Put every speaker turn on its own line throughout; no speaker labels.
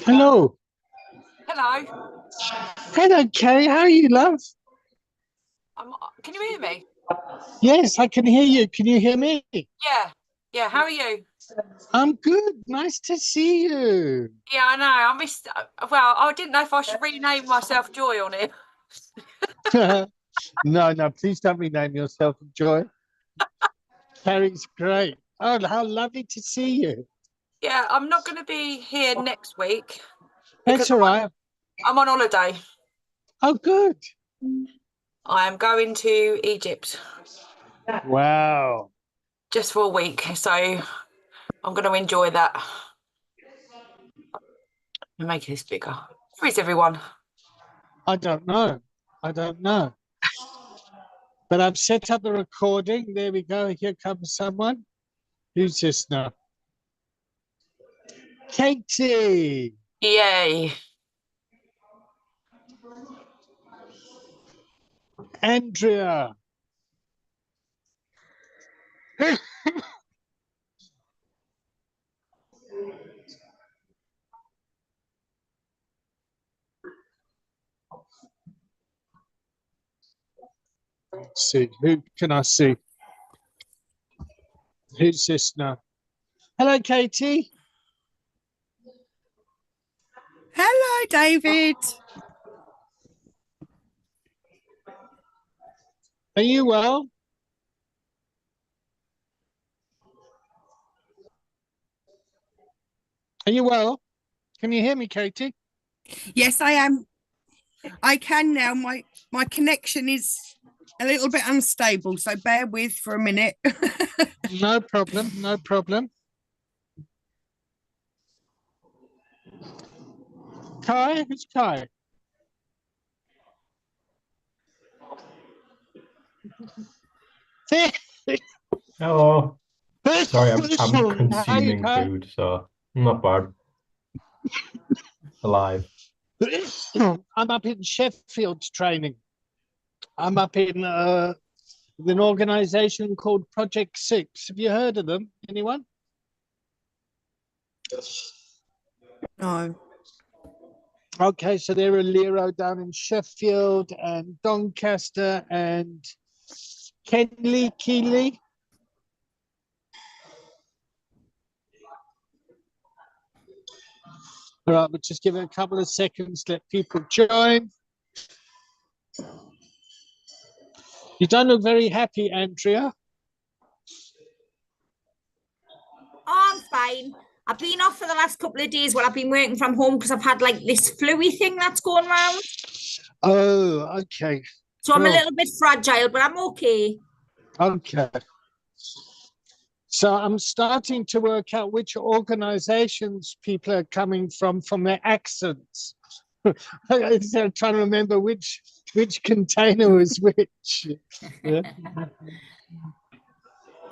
Hello.
Hello.
Hello, Kay. How are you, love?
Can you hear me?
Yes, I can hear you. Can you hear me?
Yeah. Yeah. How are you?
I'm good. Nice to see you.
Yeah, I know. I missed. Well, I didn't know if I should rename myself Joy on it.
No, please don't rename yourself Joy. Carrie's great. Oh, how lovely to see you.
Yeah, I'm not going to be here next week because
That's all right.
I'm on holiday.
Oh, good.
I am going to Egypt
Wow.
just for a week, so I'm going to enjoy that. And make this bigger. Where is everyone?
I don't know. But I've set up the recording. There we go. Here comes someone. Who's this now? Katie.
Yay.
Andrea. See, who can I see? Who's this now? Hello, Katie.
Hello, David.
Are you well? Are you well? Can you hear me, Katie?
Yes, I am. I can now. My connection is a little bit unstable, so bear with for a minute.
No problem. No problem. Kai? Who's Kai?
Hello. Sorry, I'm
How are you,
consuming
Kai?
food, so not bad. Alive.
I'm up in Sheffield training. I'm up in an organization called Project Six. Have you heard of them? Anyone?
No.
Okay, so they're a Lero down in Sheffield and Doncaster and Kenley, Keeley. All right, we'll just give it a couple of seconds, let people join. You don't look very happy, Andrea.
Oh, I'm fine. I've been off for the last couple of days while I've been working from home because I've had like this flu-y thing that's going around.
Oh, okay.
So I'm a
Cool.
little bit fragile, but I'm okay.
Okay. So I'm starting to work out which organizations people are coming from their accents. I'm trying to remember which container was which. Yeah.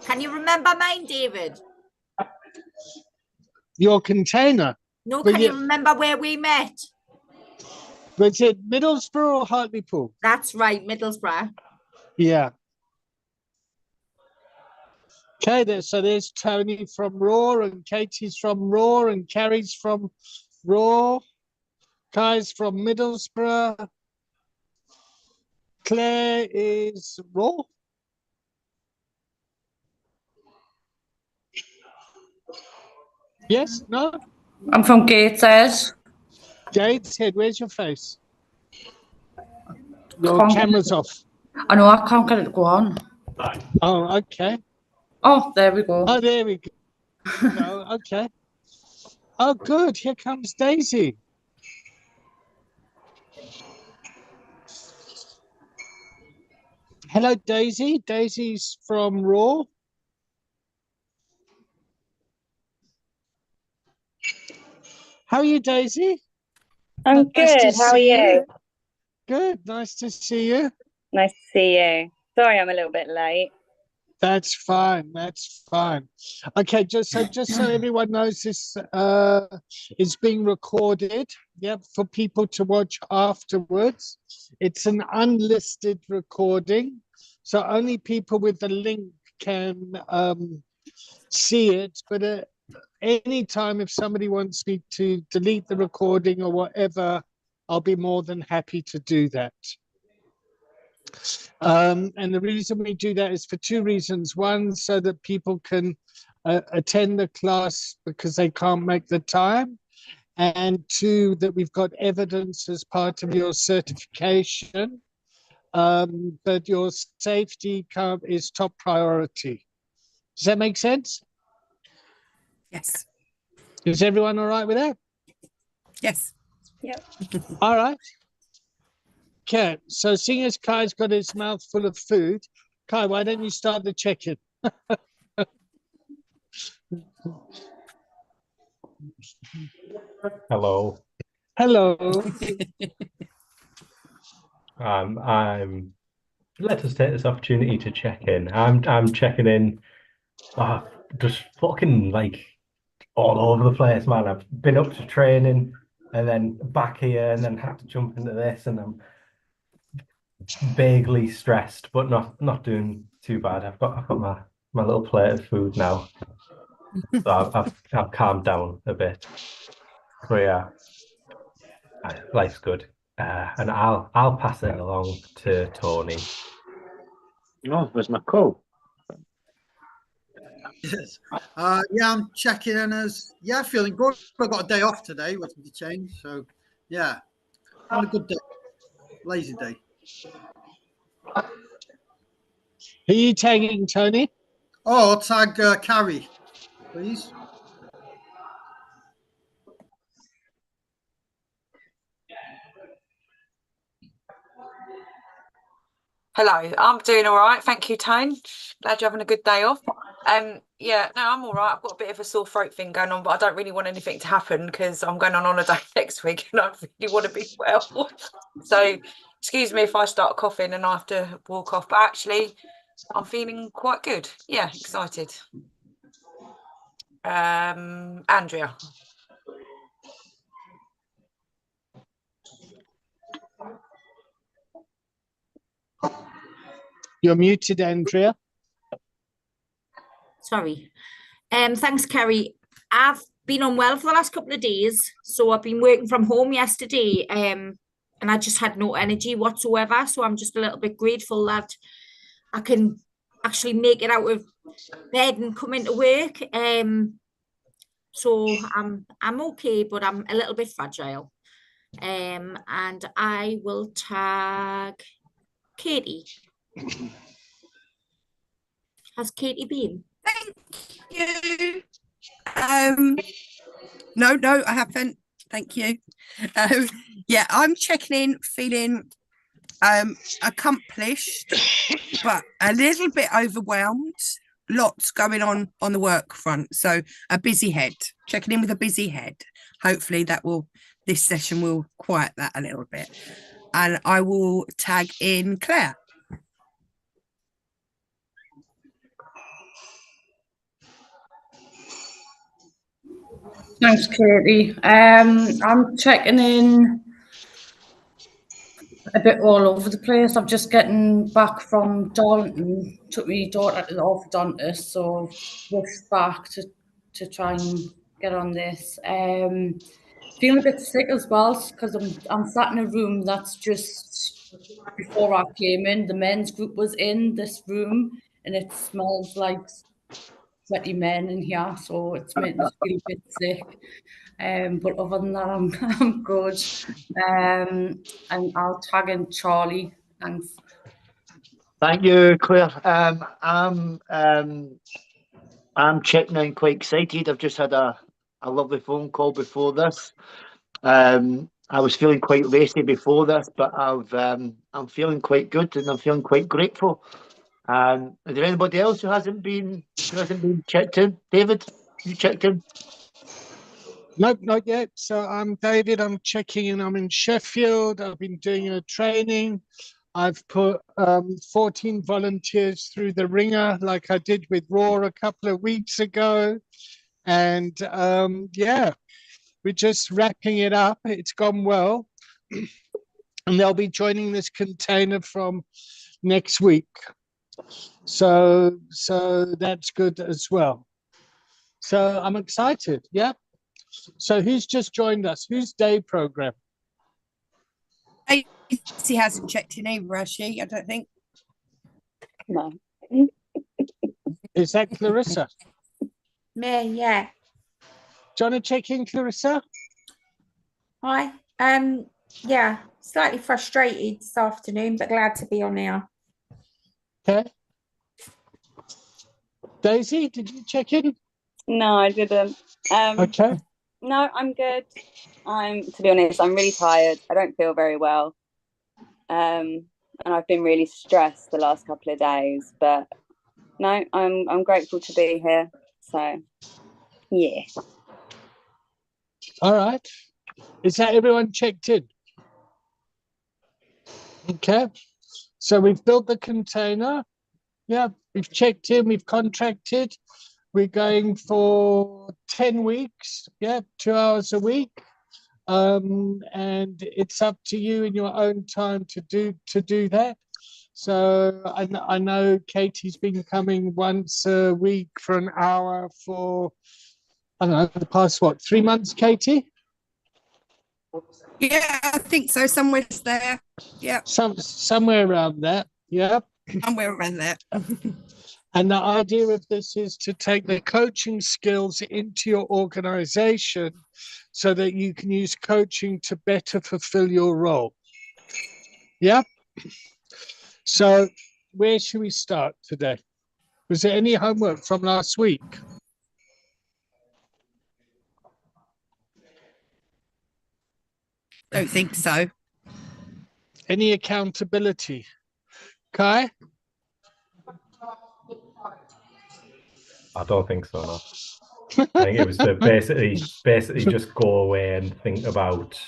Can you remember mine, David?
Your container.
No,
But
can
you-
you remember where we met?
Was it Middlesbrough or Hartlepool?
That's right, Middlesbrough.
Yeah. Okay, so there's Tony from Raw and Katie's from Raw and Carrie's from Raw. Kai's from Middlesbrough. Claire is Raw. Yes? No?
I'm from Gateshead.
Gateshead, where's your face? Your
Can't-
camera's off.
I know I can't get it to go on.
Oh, okay.
Oh, there we go.
Oh, there we go. Okay. Oh, good. Here comes Daisy. Hello, Daisy. Daisy's from Raw. How are you, Daisy?
I'm good. How are you?
Good. Nice to see you.
Nice to see you. Sorry, I'm a little bit late.
That's fine. That's fine. Okay, just so everyone knows, this is being recorded. Yep, for people to watch afterwards. It's an unlisted recording, so only people with the link can see it. But anytime if somebody wants me to delete the recording or whatever, I'll be more than happy to do that. And the reason we do that is for two reasons. One, so that people can attend the class because they can't make the time. And two, that we've got evidence as part of your certification that your safety is top priority. Does that make sense?
Yes.
Is everyone all right with that?
Yes.
All right. Okay, so seeing as Kai's got his mouth full of food, Kai, why don't you start the check-in?
Hello.
Hello.
Let us take this opportunity to check in. I'm checking in, just fucking like all over the place, man. I've been up to training and then back here and then had to jump into this, and I'm vaguely stressed, but not doing too bad. I've got my little plate of food now, so I've calmed down a bit. So yeah, life's good, and I'll pass it along to Tony.
Oh, where's my coat?
Yes. Yeah, I'm checking in feeling good. I got a day off today, which is a change. So yeah, had a good day. Lazy day.
Who are you tagging, Tony?
Oh, I'll tag Carrie, please.
Hello, I'm doing all right. Thank you, Tone. Glad you're having a good day off. Yeah, no, I'm all right. I've got a bit of a sore throat thing going on, but I don't really want anything to happen because I'm going on holiday next week and I really want to be well. So excuse me if I start coughing and I have to walk off, but actually I'm feeling quite good. Yeah, excited. Andrea.
You're muted, Andrea.
Sorry. Thanks, Kerry. I've been unwell for the last couple of days, so I've been working from home yesterday, and I just had no energy whatsoever. So I'm just a little bit grateful that I can actually make it out of bed and come into work. So I'm okay, but I'm a little bit fragile. And I will tag Katie. Has Katie been?
Thank you. No, I haven't. Thank you. Yeah, I'm checking in, feeling accomplished, but a little bit overwhelmed. Lots going on the work front, so a busy head. Checking in with a busy head. Hopefully this session will quiet that a little bit. And I will tag in Claire.
Thanks, Katie. I'm checking in a bit all over the place. I'm just getting back from Darlington. Took my daughter to the orthodontist, so rushed back to try and get on this. Feeling a bit sick as well because I'm sat in a room that's just before I came in. The men's group was in this room, and it smells like sweaty men in here, so it's making me feel a bit sick. But other than that, I'm good. And I'll tag in Charlie. Thanks.
Thank you, Claire. I'm checking in quite excited. I've just had a lovely phone call before this. I was feeling quite racy before this, but I'm feeling quite good and I'm feeling quite grateful. Is there anybody else who hasn't been checked in? David, you checked in?
Nope, not yet. So I'm David. I'm checking in. I'm in Sheffield. I've been doing a training. I've put 14 volunteers through the ringer, like I did with Raw a couple of weeks ago. And yeah, we're just wrapping it up. It's gone well. And they'll be joining this container from next week. So that's good as well. So I'm excited. Yeah. So who's just joined us? Who's day program?
She hasn't checked in either, has she? I don't think.
No.
Is that Clarissa?
Me, yeah.
Do you want to check in, Clarissa?
Hi. Yeah, slightly frustrated this afternoon, but glad to be on here.
Okay. Daisy, did you check in?
No, I didn't.
Okay.
No, I'm good. To be honest, I'm really tired. I don't feel very well. And I've been really stressed the last couple of days, but no, I'm grateful to be here. So yeah.
All right. Is that everyone checked in? Okay. So we've built the container. Yeah, we've checked in, we've contracted. We're going for 10 weeks. Yeah, 2 hours a week. And it's up to you in your own time to do that. So I know Katie's been coming once a week for an hour for, I don't know, the past, what, 3 months, Katie?
Yeah, I think so. Somewhere's there. Yeah.
Somewhere around that. Yeah.
Somewhere around there.
And the idea of this is to take the coaching skills into your organization so that you can use coaching to better fulfill your role. Yeah. So where should we start today? Was there any homework from last week?
Don't think so.
Any accountability? Kai?
I don't think so, no. I think it was to basically just go away and think about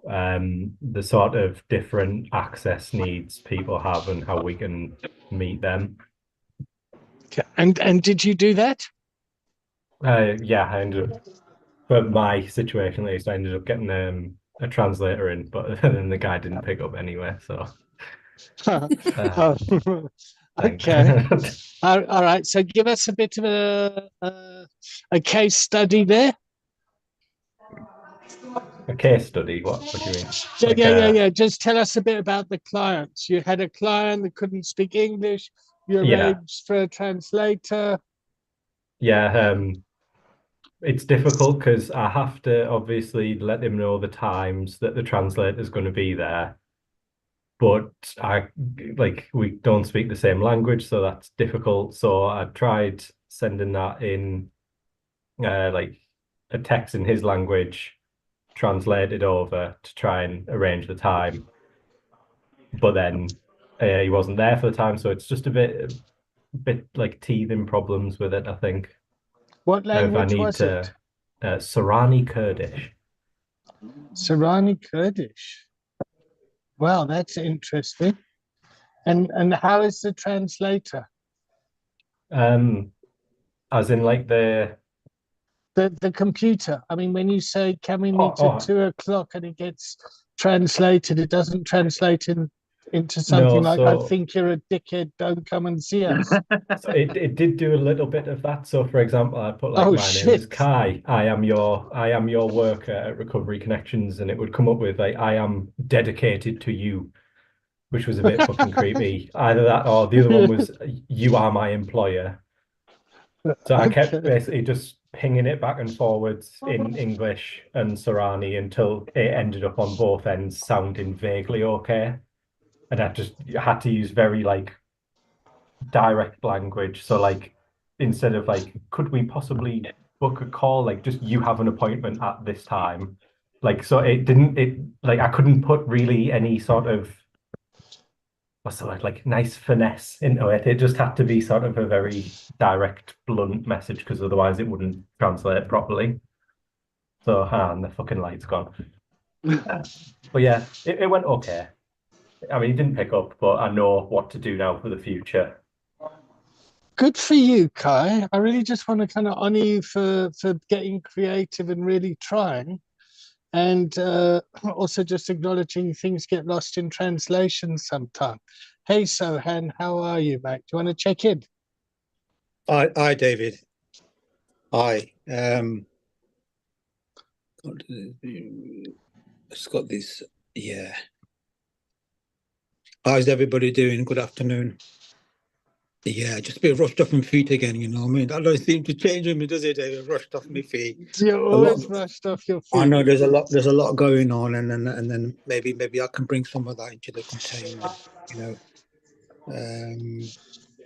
the sort of different access needs people have and how we can meet them.
Okay. And did you do that?
Yeah, I ended up, for my situation at least, I ended up getting a translator in, but then the guy didn't pick up anyway, so
okay. All right. So give us a bit of a case study there.
A case study? What do you mean?
Yeah. Just tell us a bit about the clients. You had a client that couldn't speak English. You arranged for a translator.
Yeah. It's difficult because I have to obviously let them know the times that the translator is going to be there. But we don't speak the same language, so that's difficult. So I tried sending that in like a text in his language, translated over to try and arrange the time. But then he wasn't there for the time, so it's just a bit like teething problems with it, I think.
What language was it?
Sorani Kurdish.
Sorani Kurdish. Wow, that's interesting. And how is the translator?
As in like the
computer. I mean, when you say can we meet at 2 o'clock and it gets translated, it doesn't translate into something like I think you're a dickhead, don't come and see us.
So it did do a little bit of that. So for example, I put like my name is Kai. I am your worker at Recovery Connections, and it would come up with like I am dedicated to you, which was a bit fucking creepy. Either that or the other one was you are my employer. So I kept basically just pinging it back and forwards in English and Sorani until it ended up on both ends sounding vaguely okay. And I just had to use very like direct language. So like instead of like, could we possibly book a call? Like just you have an appointment at this time. Like so I couldn't put really any sort of what's the word, like nice finesse into it. It just had to be sort of a very direct, blunt message because otherwise it wouldn't translate properly. So and the fucking light's gone. But yeah, it went okay. I mean, he didn't pick up, but I know what to do now for the future.
Good for you, Kai. I really just want to kind of honor you for getting creative and really trying. And also just acknowledging things get lost in translation sometimes. Hey, Sohan, how are you, mate? Do you want to check in?
Hi, David. Hi. It's got this. Yeah. How's everybody doing? Good afternoon. Yeah, just a bit rushed off my feet again, you know what I mean? That don't seem to change with me, does it, David? Rushed off my feet.
You're always rushed off your feet.
I know there's a lot going on, and then maybe I can bring some of that into the container, you know.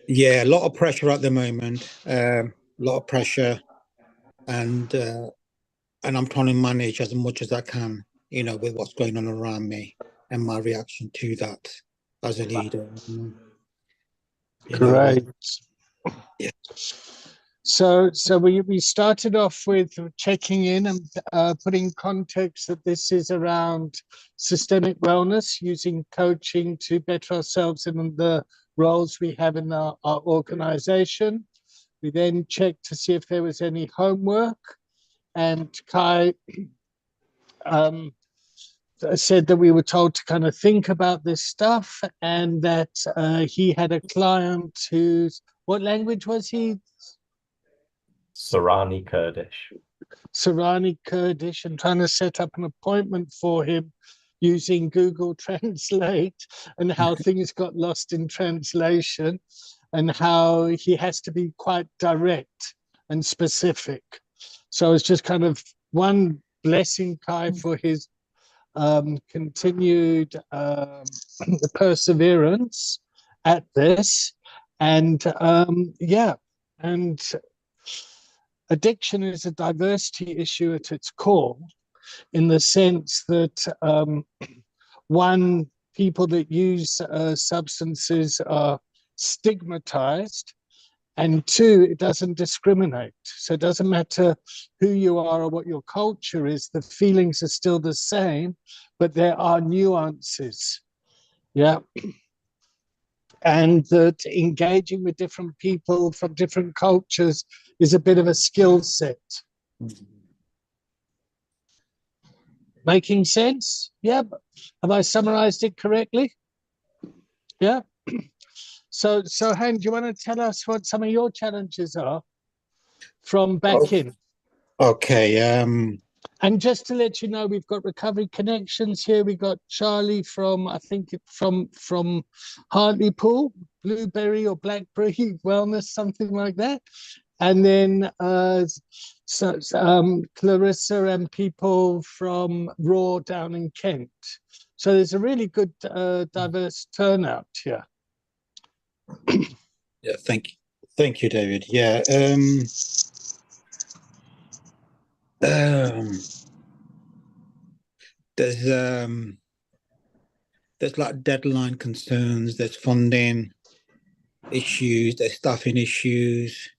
Yeah, a lot of pressure at the moment. A lot of pressure, and I'm trying to manage as much as I can, you know, with what's going on around me and my reaction to that as a leader. You know,
Great.
yeah.
So we started off with checking in and putting context that this is around systemic wellness, using coaching to better ourselves in the roles we have in our organization. We then checked to see if there was any homework, and Kai said that we were told to kind of think about this stuff, and that he had a client who's, what language was he?
Sorani Kurdish.
Sorani Kurdish, and trying to set up an appointment for him using Google Translate, and how things got lost in translation, and how he has to be quite direct and specific. So it's just kind of one blessing Kai for his continued perseverance at this. And yeah, and addiction is a diversity issue at its core, in the sense that people that use substances are stigmatized, and two, it doesn't discriminate. So it doesn't matter who you are or what your culture is, the feelings are still the same, but there are nuances. Yeah. And that engaging with different people from different cultures is a bit of a skill set. Making sense? Yeah. Have I summarized it correctly? Yeah. So Han, do you want to tell us what some of your challenges are from back in?
Okay.
And just to let you know, we've got Recovery Connections here. We got Charlie from, I think, from Hartlepool, Blueberry or Blackberry Wellness, something like that. And then Clarissa and people from Raw down in Kent. So there's a really good diverse turnout here.
Yeah, thank you, David. Yeah. There's like deadline concerns, there's funding issues, there's staffing issues,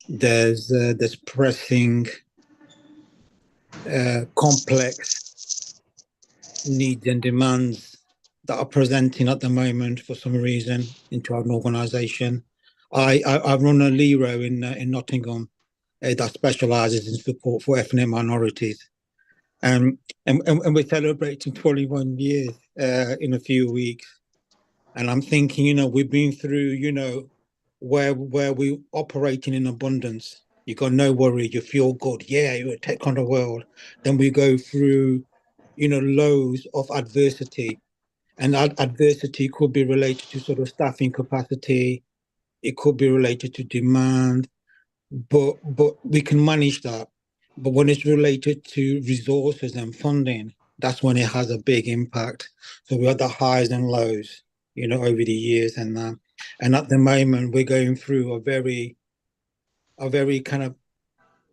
there's pressing complex needs and demands that are presenting at the moment for some reason into our organization. I run a LERO in Nottingham that specializes in support for ethnic minorities. And we're celebrating 21 years in a few weeks. And I'm thinking, you know, we've been through, you know, where we're operating in abundance. You got no worry, you feel good. Yeah, you take on the world. Then we go through, you know, lows of adversity. And that adversity could be related to sort of staffing capacity. It could be related to demand, but we can manage that. But when it's related to resources and funding, that's when it has a big impact. So we had the highs and lows, you know, over the years, and at the moment we're going through a very kind of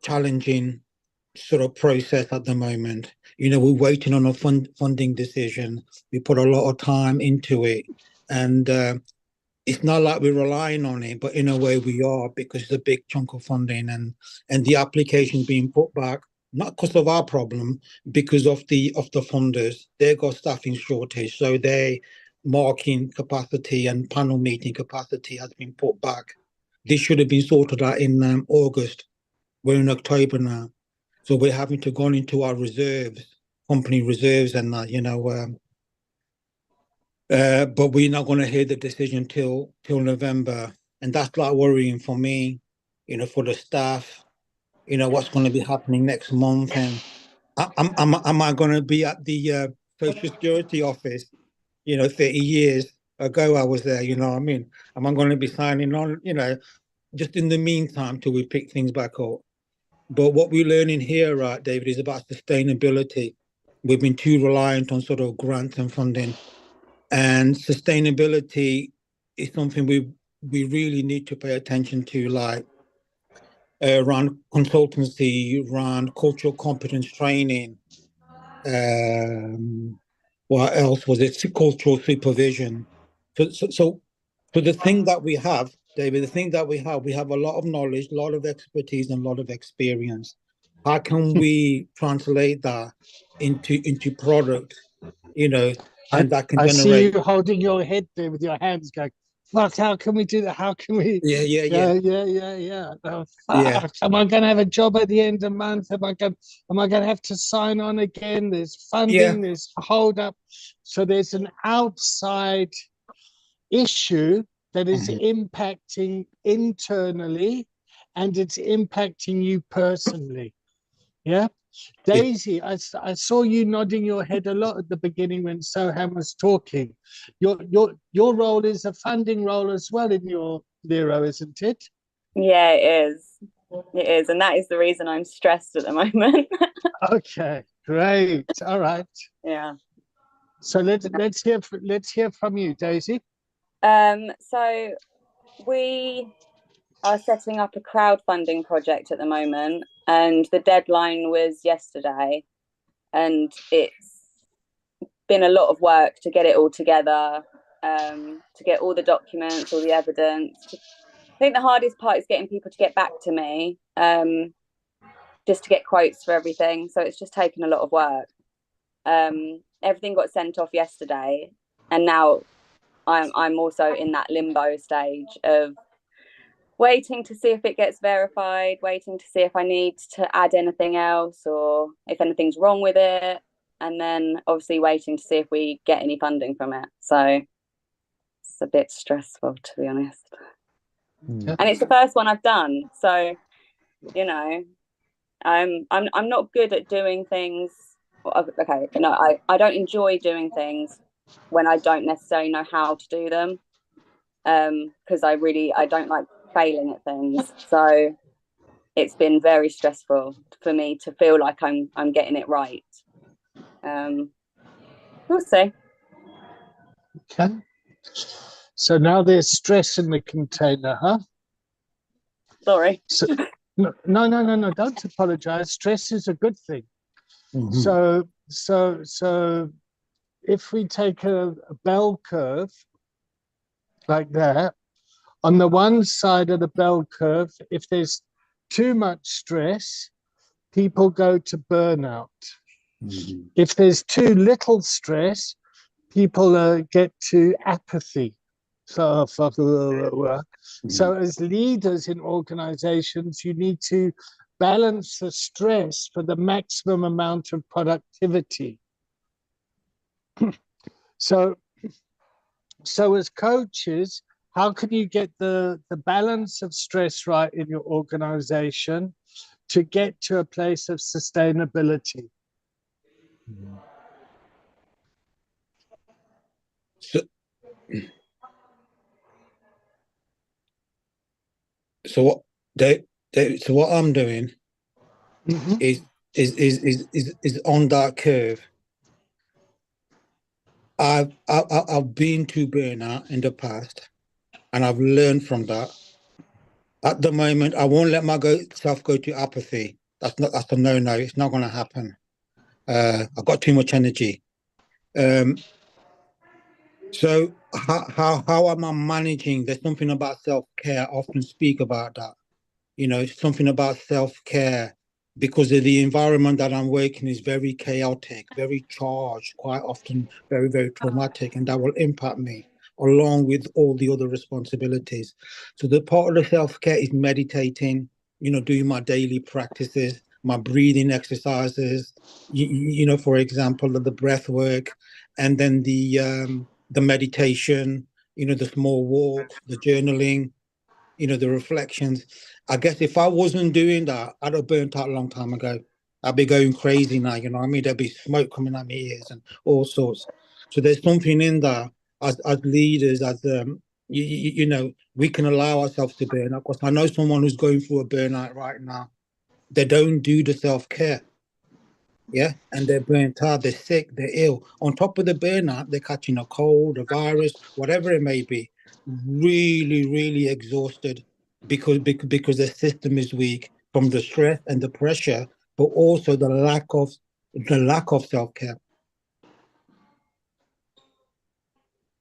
challenging sort of process at the moment. You know, we're waiting on a funding decision. We put a lot of time into it, and it's not like we're relying on it, but in a way we are, because it's a big chunk of funding, and the application being put back, not because of our problem, because of the funders. They got staffing shortage, so they marking capacity and panel meeting capacity has been put back. This should have been sorted out in August. We're in October now, so we're having to go into our reserves, company reserves, and but we're not going to hear the decision till November, and that's like worrying for me, for the staff, what's going to be happening next month, and am I going to be at the Social Security office? 30 years ago I was there. What I mean? Am I going to be signing on? Just in the meantime till we pick things back up. But what we're learning here, right, David, is about sustainability. We've been too reliant on sort of grants and funding, and sustainability is something we really need to pay attention to, like around consultancy, around cultural competence training. What else was it? Cultural supervision. So the thing that we have, David, we have a lot of knowledge, a lot of expertise, and a lot of experience. How can we translate that into product, and that can
I see
generate?
you holding your head there with your hands going, fuck, how can we do that? How can we?
Yeah.
Oh,
Yeah.
fuck. Am I going to have a job at the end of the month? Am I going to have to sign on again? There's funding, there's hold up. So there's an outside issue that is impacting internally, and it's impacting you personally. Yeah. Daisy, I saw you nodding your head a lot at the beginning when Soham was talking. Your role is a funding role as well in your Lero, isn't it?
Yeah, it is. It is, and that is the reason I'm stressed at the moment.
Okay, great. All right.
Yeah.
So let's hear from you, Daisy.
So we are setting up a crowdfunding project at the moment, and the deadline was yesterday, and it's been a lot of work to get it all together, to get all the documents, all the evidence. I think the hardest part is getting people to get back to me, just to get quotes for everything. So it's just taken a lot of work. Everything got sent off yesterday, and now I'm also in that limbo stage of waiting to see if it gets verified, waiting to see if I need to add anything else or if anything's wrong with it, and then obviously waiting to see if we get any funding from it. So it's a bit stressful, to be honest. And it's the first one I've done, so I'm not good at doing things. Okay, I don't enjoy doing things when I don't necessarily know how to do them, because I don't like failing at things. So it's been very stressful for me to feel like I'm getting it right. We'll see.
Okay. So now there's stress in the container, huh?
Sorry.
So, no, don't apologize. Stress is a good thing. So if we take a bell curve like that, on the one side of the bell curve, if there's too much stress, people go to burnout. If there's too little stress, people get to apathy. So as leaders in organizations, you need to balance the stress for the maximum amount of productivity. So as coaches, how can you get the balance of stress right in your organization to get to a place of sustainability?
So what I'm doing is on that curve. I've been to burnout in the past, and I've learned from that. At the moment, I won't let myself go to apathy. That's a no. It's not going to happen. I've got too much energy. So how am I managing? There's something about self-care. I often speak about that. Something about self-care because of the environment that I'm working is very chaotic, very charged, quite often very, very traumatic, and that will impact me along with all the other responsibilities. So the part of the self-care is meditating, doing my daily practices, my breathing exercises, for example, the breath work, and then the meditation, the small walks, the journaling, the reflections. I guess if I wasn't doing that, I'd have burnt out a long time ago. I'd be going crazy now, you know what I mean? There'd be smoke coming out my ears and all sorts. So there's something in there as leaders, as we can allow ourselves to burn out. Because I know someone who's going through a burnout right now. They don't do the self-care. Yeah, and they're burnt out, they're sick, they're ill. On top of the burnout, they're catching a cold, a virus, whatever it may be. Really, really exhausted because the system is weak from the stress and the pressure, but also the lack of self-care.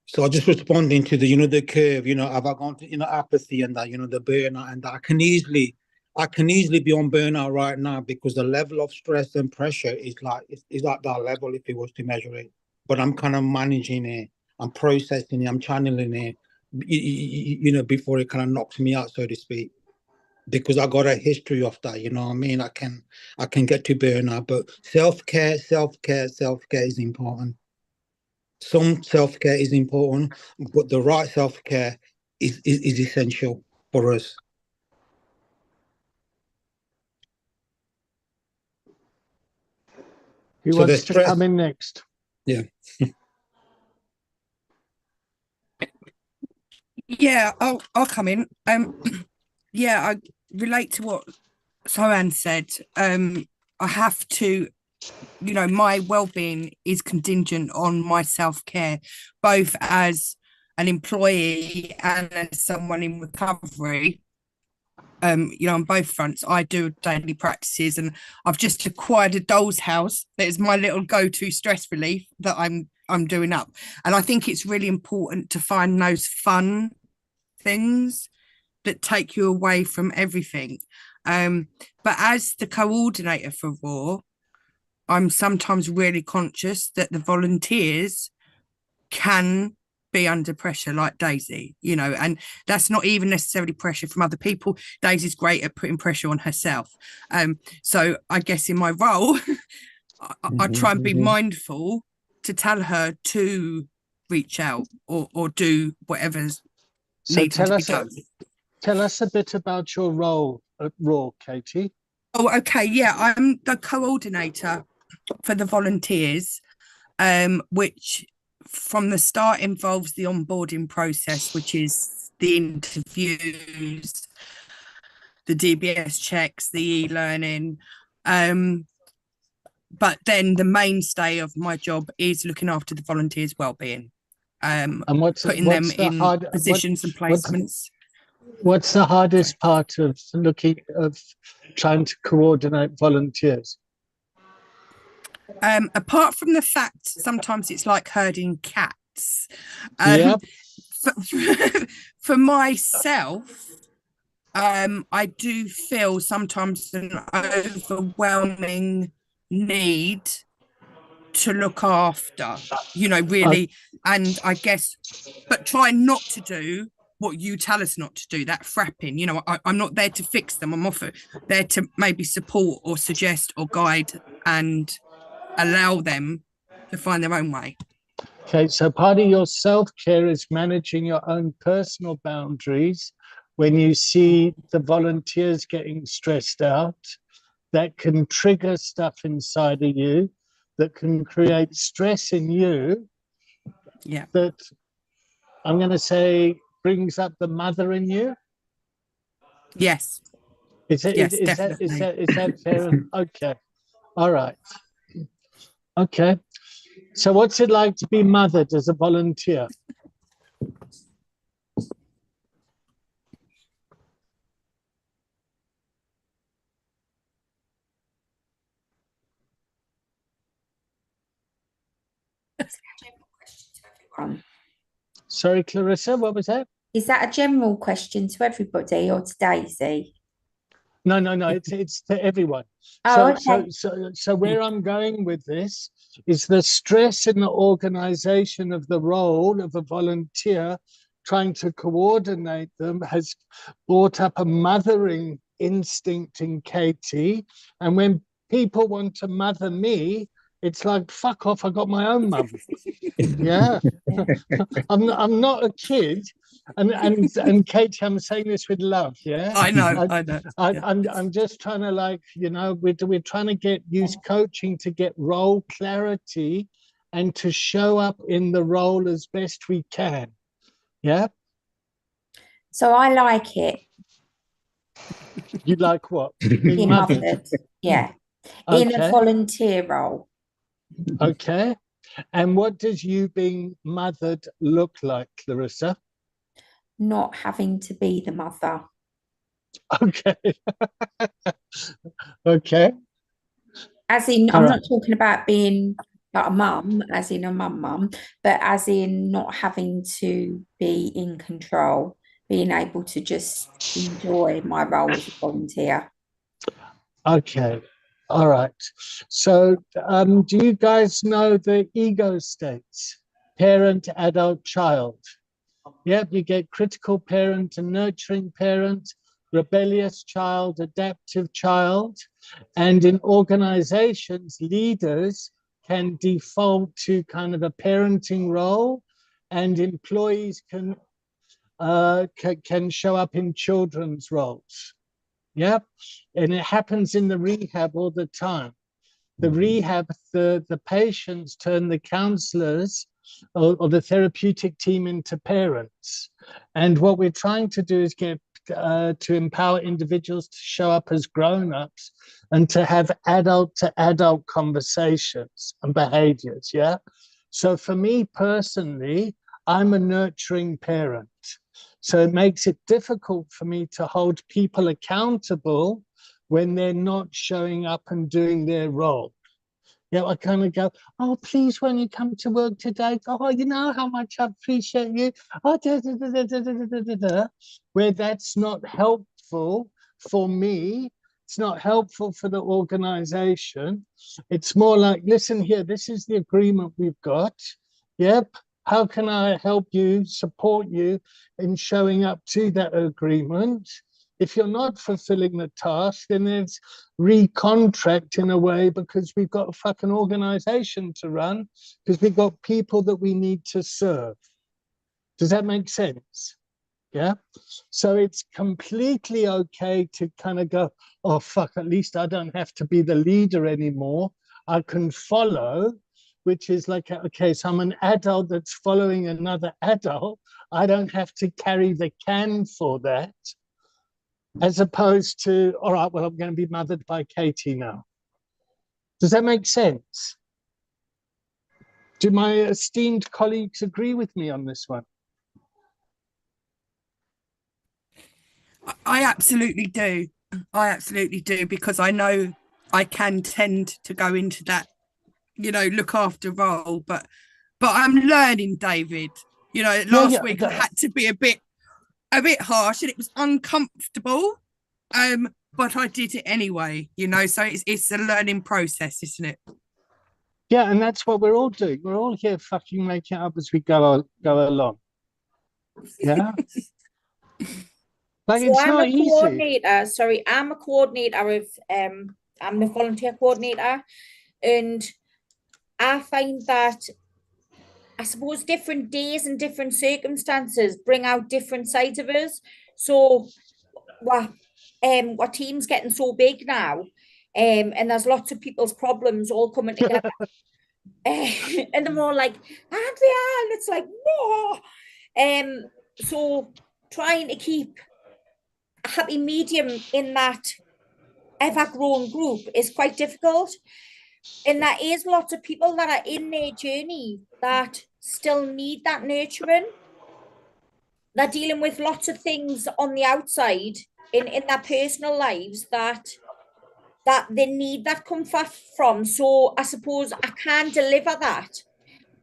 So I'm just responding to the curve. Have I gone to apathy and that the burnout and that I can easily be on burnout right now because the level of stress and pressure is like that level if it was to measure it. But I'm kind of managing it, I'm processing it, I'm channeling it, before it kind of knocks me out, so to speak. Because I got a history of that, you know what I mean? I can get to burnout, but self-care is important. Some self-care is important, but the right self-care is essential for us.
Who wants to come in next?
Yeah.
Yeah, I'll come in. Yeah, I relate to what Sohan said. I have to, my well-being is contingent on my self-care, both as an employee and as someone in recovery. On both fronts, I do daily practices, and I've just acquired a doll's house that is my little go-to stress relief that I'm doing up. And I think it's really important to find those fun things that take you away from everything. But as the coordinator for RAW, I'm sometimes really conscious that the volunteers can be under pressure like Daisy, and that's not even necessarily pressure from other people. Daisy's great at putting pressure on herself. So I guess in my role, I try and be mindful to tell her to reach out or do whatever's needed to be done.
Tell us a bit about your role at RAW, Katie.
Oh, okay. Yeah, I'm the coordinator for the volunteers, which from the start involves the onboarding process, which is the interviews, the DBS checks, the e-learning. But then the mainstay of my job is looking after the volunteers' well-being, and putting them in positions and placements.
What's the hardest part of trying to coordinate volunteers?
Apart from the fact sometimes it's like herding cats. For myself, I do feel sometimes an overwhelming need to look after, really, and I guess, but try not to do what you tell us not to do, that frapping. I'm not there to fix them. I'm there to maybe support or suggest or guide and allow them to find their own way.
Okay, so part of your self-care is managing your own personal boundaries. When you see the volunteers getting stressed out, that can trigger stuff inside of you, that can create stress in you.
Yeah.
That I'm going to say brings up the mother in you.
Yes.
Is that fair? Okay. All right. Okay. So what's it like to be mothered as a volunteer? Sorry, Clarissa, what was that?
Is that a general question to everybody or to Daisy?
No. It's to everyone.
Oh,
So where I'm going with this is the stress in the organization of the role of a volunteer trying to coordinate them has brought up a mothering instinct in Katie. And when people want to mother me, it's like, fuck off, I got my own mum. Yeah. I'm not a kid. And Katie, I'm saying this with love, yeah.
I know.
I'm just trying to, like, you know, we're trying to use coaching to get role clarity and to show up in the role as best we can. Yeah.
So I like it.
You like what?
Being mothered. Yeah. In a volunteer role.
Okay. And what does you being mothered look like, Clarissa?
Not having to be the mother.
Okay. Okay.
As in, I'm not talking about being like a mum, as in a mum, but as in not having to be in control, being able to just enjoy my role as a volunteer.
Okay. All right. So do you guys know the ego states? Parent, adult, child. Yep, you get critical parent and nurturing parent, rebellious child, adaptive child. And in organizations, leaders can default to kind of a parenting role, and employees can show up in children's roles. Yep. And it happens in the rehab all the time. The rehab, the patients turn the counselors or the therapeutic team into parents. And what we're trying to do is get to empower individuals to show up as grown-ups and to have adult-to-adult conversations and behaviors, yeah? So for me personally, I'm a nurturing parent. So it makes it difficult for me to hold people accountable when they're not showing up and doing their role. Yeah, I kind of go, oh, please, when you come to work today, oh, you know how much I appreciate you. Oh, where that's not helpful for me. It's not helpful for the organization. It's more like, listen here, this is the agreement we've got. Yep. How can I help you, support you in showing up to that agreement? If you're not fulfilling the task, then there's recontract in a way, because we've got a fucking organization to run, because we've got people that we need to serve. Does that make sense? Yeah. So it's completely okay to kind of go, oh, fuck, at least I don't have to be the leader anymore. I can follow, which is like, okay, so I'm an adult that's following another adult. I don't have to carry the can for that. As opposed to, all right, well, I'm going to be mothered by Katie now. Does that make sense? Do my esteemed colleagues agree with me on this one?
I absolutely do. I absolutely do, because I know I can tend to go into that, you know, look after role, but I'm learning, David. You know, last week I had to be a bit harsh, and it was uncomfortable, but I did it anyway, you know, so it's a learning process, isn't it?
Yeah, and that's what we're all doing. We're all here fucking making it up as we go along. Yeah. Like,
so
it's
I'm
not
a
easy.
coordinator. Sorry, I'm a coordinator of I'm the volunteer coordinator, and I find that, I suppose, different days and different circumstances bring out different sides of us. So our team's getting so big now, and there's lots of people's problems all coming together. And they're all like, Andrea, and it's like, no. So trying to keep a happy medium in that ever-growing group is quite difficult. And there is lots of people that are in their journey that still need that nurturing. They're dealing with lots of things on the outside in their personal lives that they need that comfort from. So I suppose I can deliver that,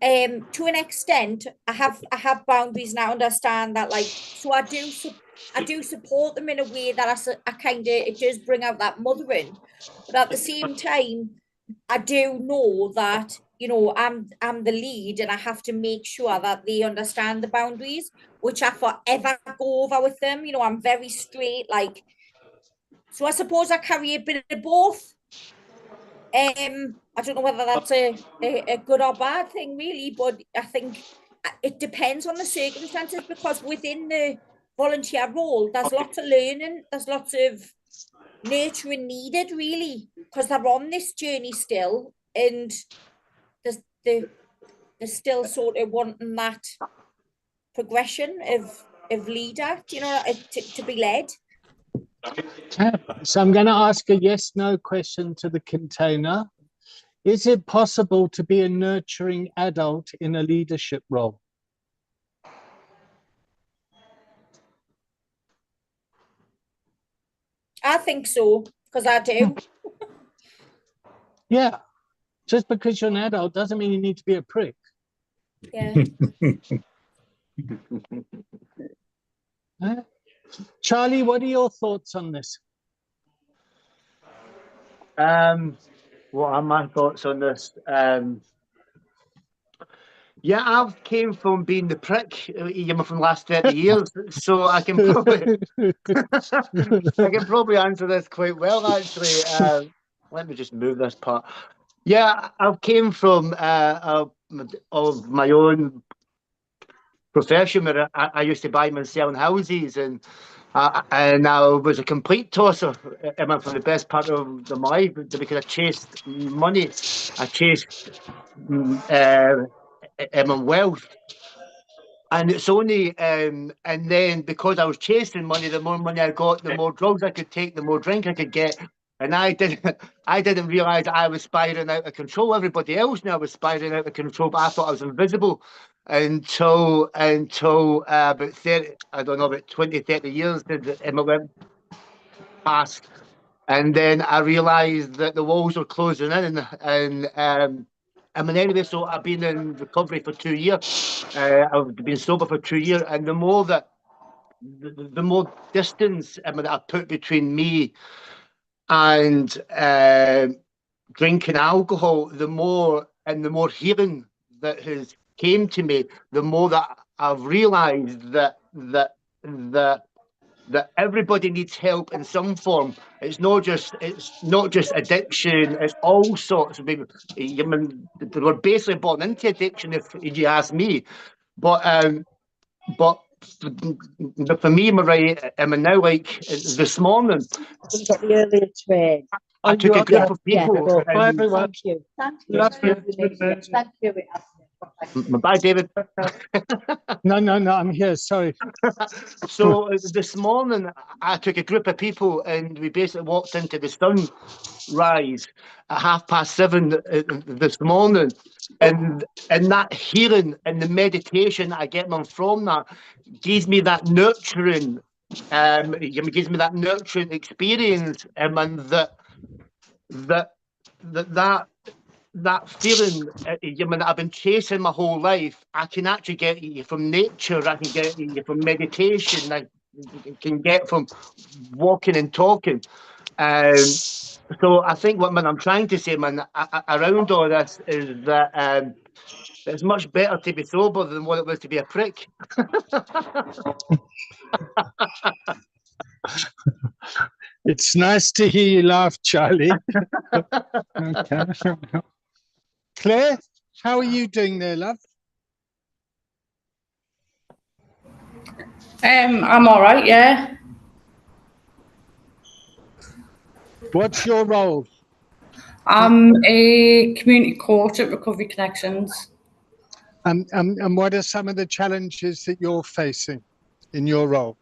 to an extent, I have boundaries and I understand that, like, so I do support them in a way that I kind of, it does bring out that mothering, but at the same time, I do know that, you know, I'm the lead and I have to make sure that they understand the boundaries, which I forever go over with them. You know, I'm very straight, like, so I suppose I carry a bit of both. I don't know whether that's a good or bad thing, really, but I think it depends on the circumstances, because within the volunteer role, there's lots of learning, there's lots of nurturing needed, really, because they're on this journey still, and they're still sort of wanting that progression of leader, you know, to be led.
So I'm going to ask a yes/no question to the container. Is it possible to be a nurturing adult in a leadership role?
I think so, because I do.
Yeah. Just because you're an adult doesn't mean you need to be a prick.
Yeah.
Charlie, what are your thoughts on this?
What are my thoughts on this? Yeah, I've came from being the prick, you know, from the last 30 years, so I can probably I can probably answer this quite well, actually. Let me just move this part. Yeah, I've came from of my own profession where I used to buy and sell houses, and I was a complete tosser from the best part of my life, because I chased money, I chased wealth, and it's only and then because I was chasing money, the more money I got, the more drugs I could take, the more drink I could get, and I didn't realize I was spiraling out of control. Everybody else knew I was spiraling out of control, but I thought I was invisible until about 30, I don't know, about 20-30 years did Emma went past, and then I realized that the walls were closing in, and I mean, anyway, so I've been in recovery for 2 years. I've been sober for 2 years, and the more distance that I put between me and drinking alcohol, the more healing that has came to me, the more that I've realised that everybody needs help in some form. It's not just addiction. It's all sorts of people. I mean, they were basically born into addiction, if you ask me. But for me, Marie, I mean, now, like this morning,
Got the earlier train.
I took a group of people.
Bye, everyone.
Thank you. Thank you.
Love you.
Thank you.
Bye, David.
No, I'm here. Sorry.
So this morning, I took a group of people, and we basically walked into the sunrise at 7:30 this morning, and that healing and the meditation I get from that gives me that nurturing, gives me that nurturing experience, and that feeling, I mean, that I've been chasing my whole life, I can actually get you from nature, I can get you from meditation, I can get from walking and talking. So I think what I'm trying to say, man, around all this is that it's much better to be sober than what it was to be a prick.
It's nice to hear you laugh, Charlie. Okay. Claire, how are you doing there, love?
I'm all right, yeah.
What's your role?
I'm a community coach at Recovery Connections.
And what are some of the challenges that you're facing in your role?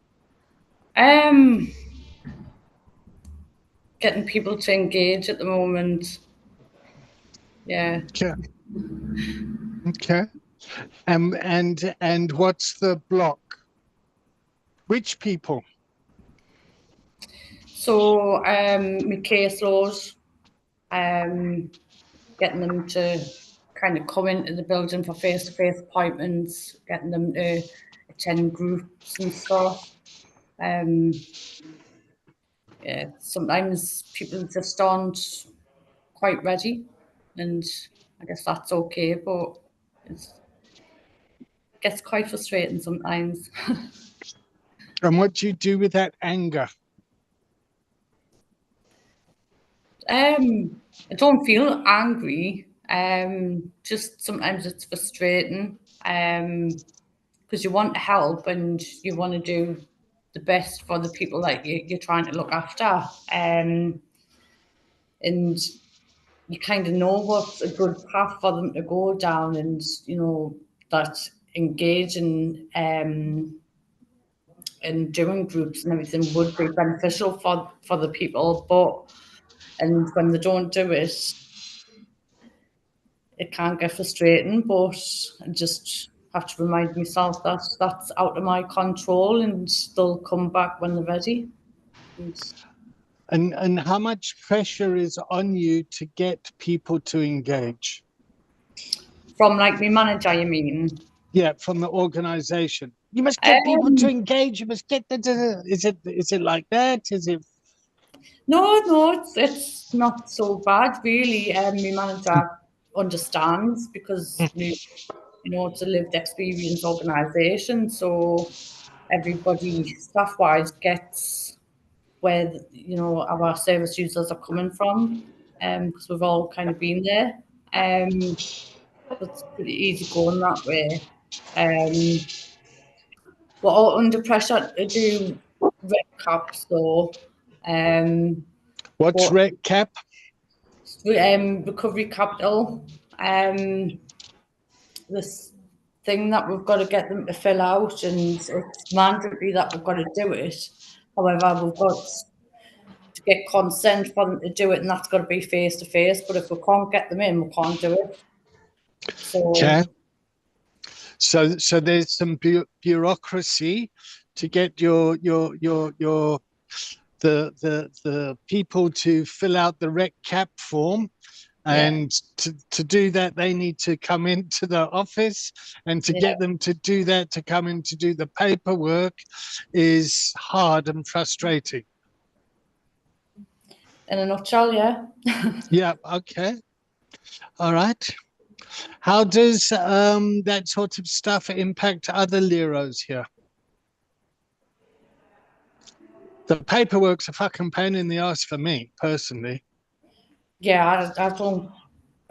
Getting people to engage at the moment. Yeah.
Okay. And what's the block? Which people?
So my caseloads, getting them to kind of come into the building for face-to-face appointments, getting them to attend groups and stuff. Yeah, sometimes people just aren't quite ready, and I guess that's okay, but it gets quite frustrating sometimes.
And what do you do with that anger?
I don't feel angry. Just sometimes it's frustrating. Because you want to help and you want to do the best for the people that you're trying to look after. And you kind of know what's a good path for them to go down, and you know that engaging in doing groups and everything would be beneficial for the people, and when they don't do it, it can get frustrating, but I just have to remind myself that that's out of my control and they'll come back when they're ready.
And how much pressure is on you to get people to engage?
From like my manager, you mean?
Yeah, from the organization. You must get people to engage. You must get the. Is it like that? Is it?
No, it's not so bad really. My manager understands because you know it's a lived experience organisation, so everybody staff-wise gets where you know our service users are coming from, because we've all kind of been there. It's pretty easy going that way. We're all under pressure to do rec caps though.
What's rec cap?
Recovery capital. This thing that we've got to get them to fill out, and it's mandatory that we've got to do it. However, we've got to get consent for them to do it, and that's got to be face to face. But if we can't get them in, we can't do it. So,
okay. So there's some bureaucracy to get the people to fill out the rec cap form. And to do that, they need to come into the office, and to get them to do that, to come in to do the paperwork is hard and frustrating.
In a nutshell, yeah.
Yeah, okay. All right. How does that sort of stuff impact other Leros here? The paperwork's a fucking pain in the ass for me, personally.
Yeah, I don't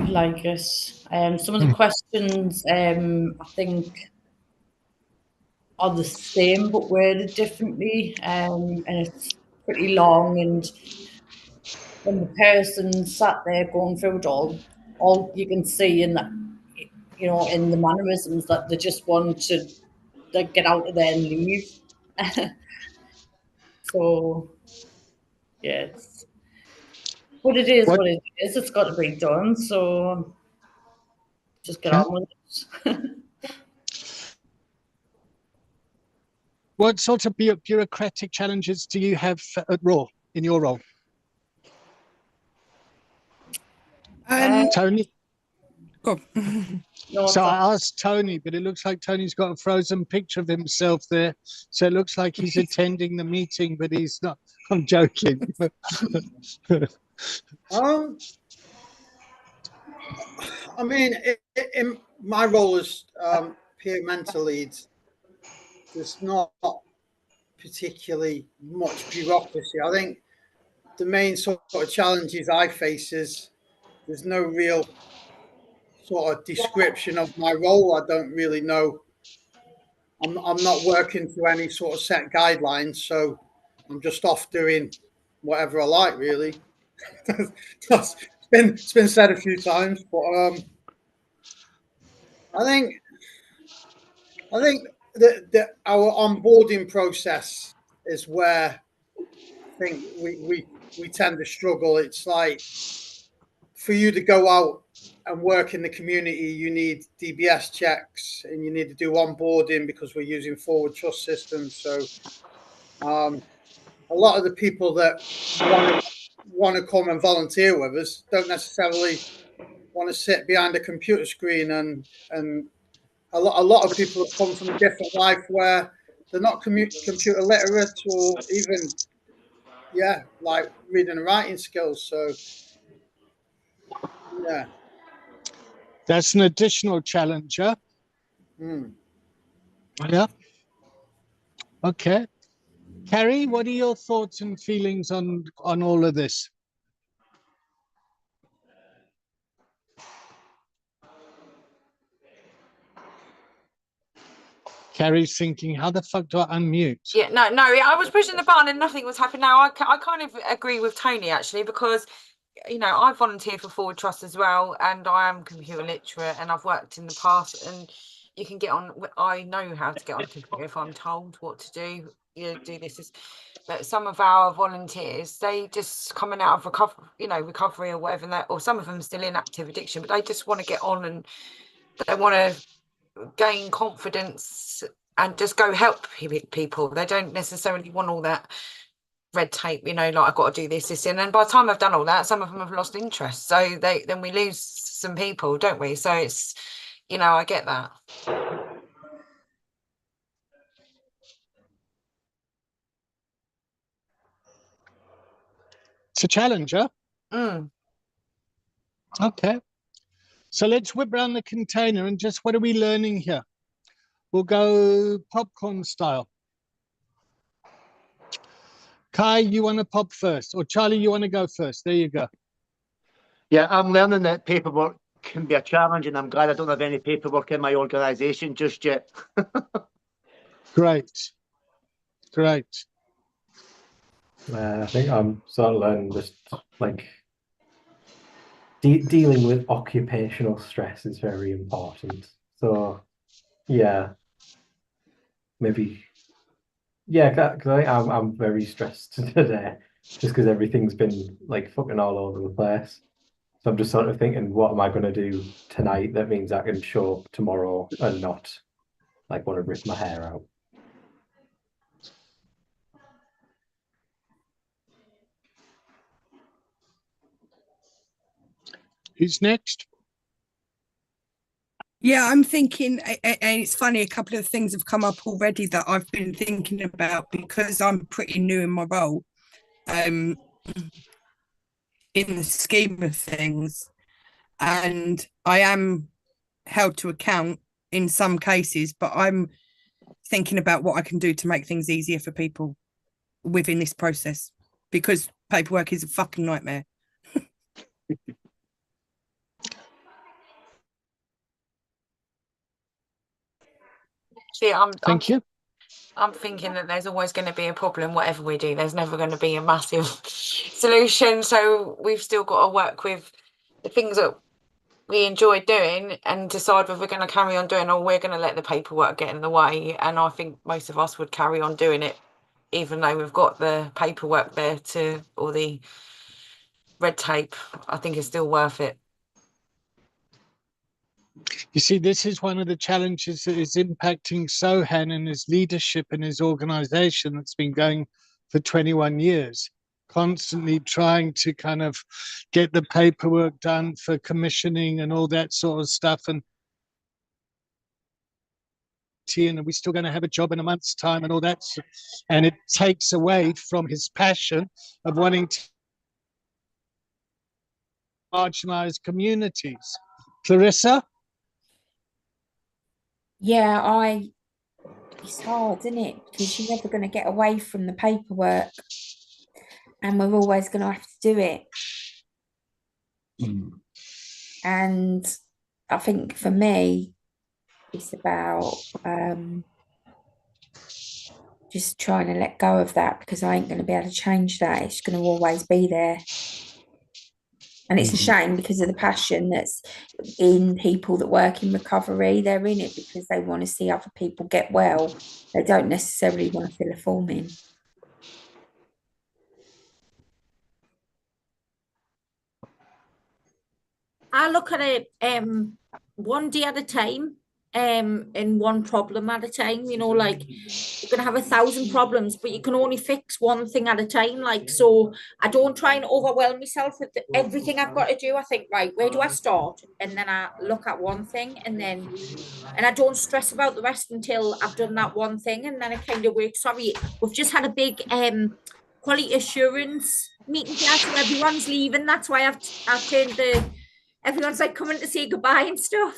like it. Some of the questions, I think, are the same but worded differently, and it's pretty long. And when the person sat there going through it all you can see in that, you know, in the mannerisms that they just want to get out of there and leave. So, yeah, but it is what it is. It's got to be done. So just get on with it.
What sort of bureaucratic challenges do you have at Raw, in your role? Tony?
Go.
So I asked Tony, but it looks like Tony's got a frozen picture of himself there. So it looks like he's attending the meeting, but he's not. I'm joking.
I mean, in my role as peer mentor lead, there's not particularly much bureaucracy. I think the main sort of challenges I face is there's no real sort of description of my role. I don't really know. I'm not working to any sort of set guidelines, so I'm just off doing whatever I like, really. It's been said a few times, but I think that our onboarding process is where I think we tend to struggle. It's like for you to go out and work in the community, you need DBS checks and you need to do onboarding because we're using forward trust systems. So a lot of the people that want to come and volunteer with us don't necessarily want to sit behind a computer screen, and a lot of people have come from a different life where they're not computer literate, or even like reading and writing skills. So yeah,
That's an additional challenge, yeah? Yeah. Okay. Carrie, what are your thoughts and feelings on all of this? Carrie's thinking, how the fuck do I unmute?
Yeah, no, I was pushing the button and nothing was happening. Now, I kind of agree with Tony, actually, because, you know, I volunteer for Forward Trust as well, and I am computer literate, and I've worked in the past, and you can get on, I know how to get on a computer if I'm told what to do. You do this. But some of our volunteers, they just coming out of recovery or whatever, or some of them still in active addiction, but they just want to get on and they want to gain confidence and just go help people. They don't necessarily want all that red tape, you know, like I've got to do this, and then by the time I've done all that, some of them have lost interest. So then we lose some people, don't we? So it's, you know, I get that.
It's a challenge, huh? Okay. So let's whip around the container and just, what are we learning here? We'll go popcorn style. Kai, you want to pop first? Or Charlie, you want to go first? There you go.
Yeah, I'm learning that paperwork can be a challenge, and I'm glad I don't have any paperwork in my organisation just yet.
Great. Great.
I think I'm sort of learning just like dealing with occupational stress is very important. So yeah, maybe, yeah, because I'm very stressed today just because everything's been like fucking all over the place. So I'm just sort of thinking, what am I going to do tonight that means I can show up tomorrow and not like want to rip my hair out.
Who's next?
Yeah, I'm thinking, and it's funny, a couple of things have come up already that I've been thinking about because I'm pretty new in my role. In the scheme of things, and I am held to account in some cases, but I'm thinking about what I can do to make things easier for people within this process, because paperwork is a fucking nightmare.
See,
Thank you.
I'm thinking that there's always going to be a problem, whatever we do. There's never going to be a massive solution. So we've still got to work with the things that we enjoy doing and decide whether we're going to carry on doing, or we're going to let the paperwork get in the way. And I think most of us would carry on doing it, even though we've got the paperwork there or the red tape. I think it's still worth it.
You see, this is one of the challenges that is impacting Sohan and his leadership and his organization that's been going for 21 years, constantly trying to kind of get the paperwork done for commissioning and all that sort of stuff. And are we still going to have a job in a month's time and all that? And it takes away from his passion of wanting to marginalize communities. Clarissa?
Yeah, it's hard, isn't it? Because you're never going to get away from the paperwork, and we're always going to have to do it. And I think for me, it's about just trying to let go of that, because I ain't going to be able to change that. It's going to always be there. And it's a shame because of the passion that's in people that work in recovery. They're in it because they want to see other people get well. They don't necessarily want to fill a form in.
I look at it one day at a time. and one problem at a time. You know, like you're gonna have 1,000 problems, but you can only fix one thing at a time. Like, so I don't try and overwhelm myself with everything I've got to do. I think, right, where do I start? And then I look at one thing, and I don't stress about the rest until I've done that one thing, and then it kind of works. Sorry, we've just had a big quality assurance meeting here, so everyone's leaving. That's why I've turned everyone's like coming to say goodbye and stuff.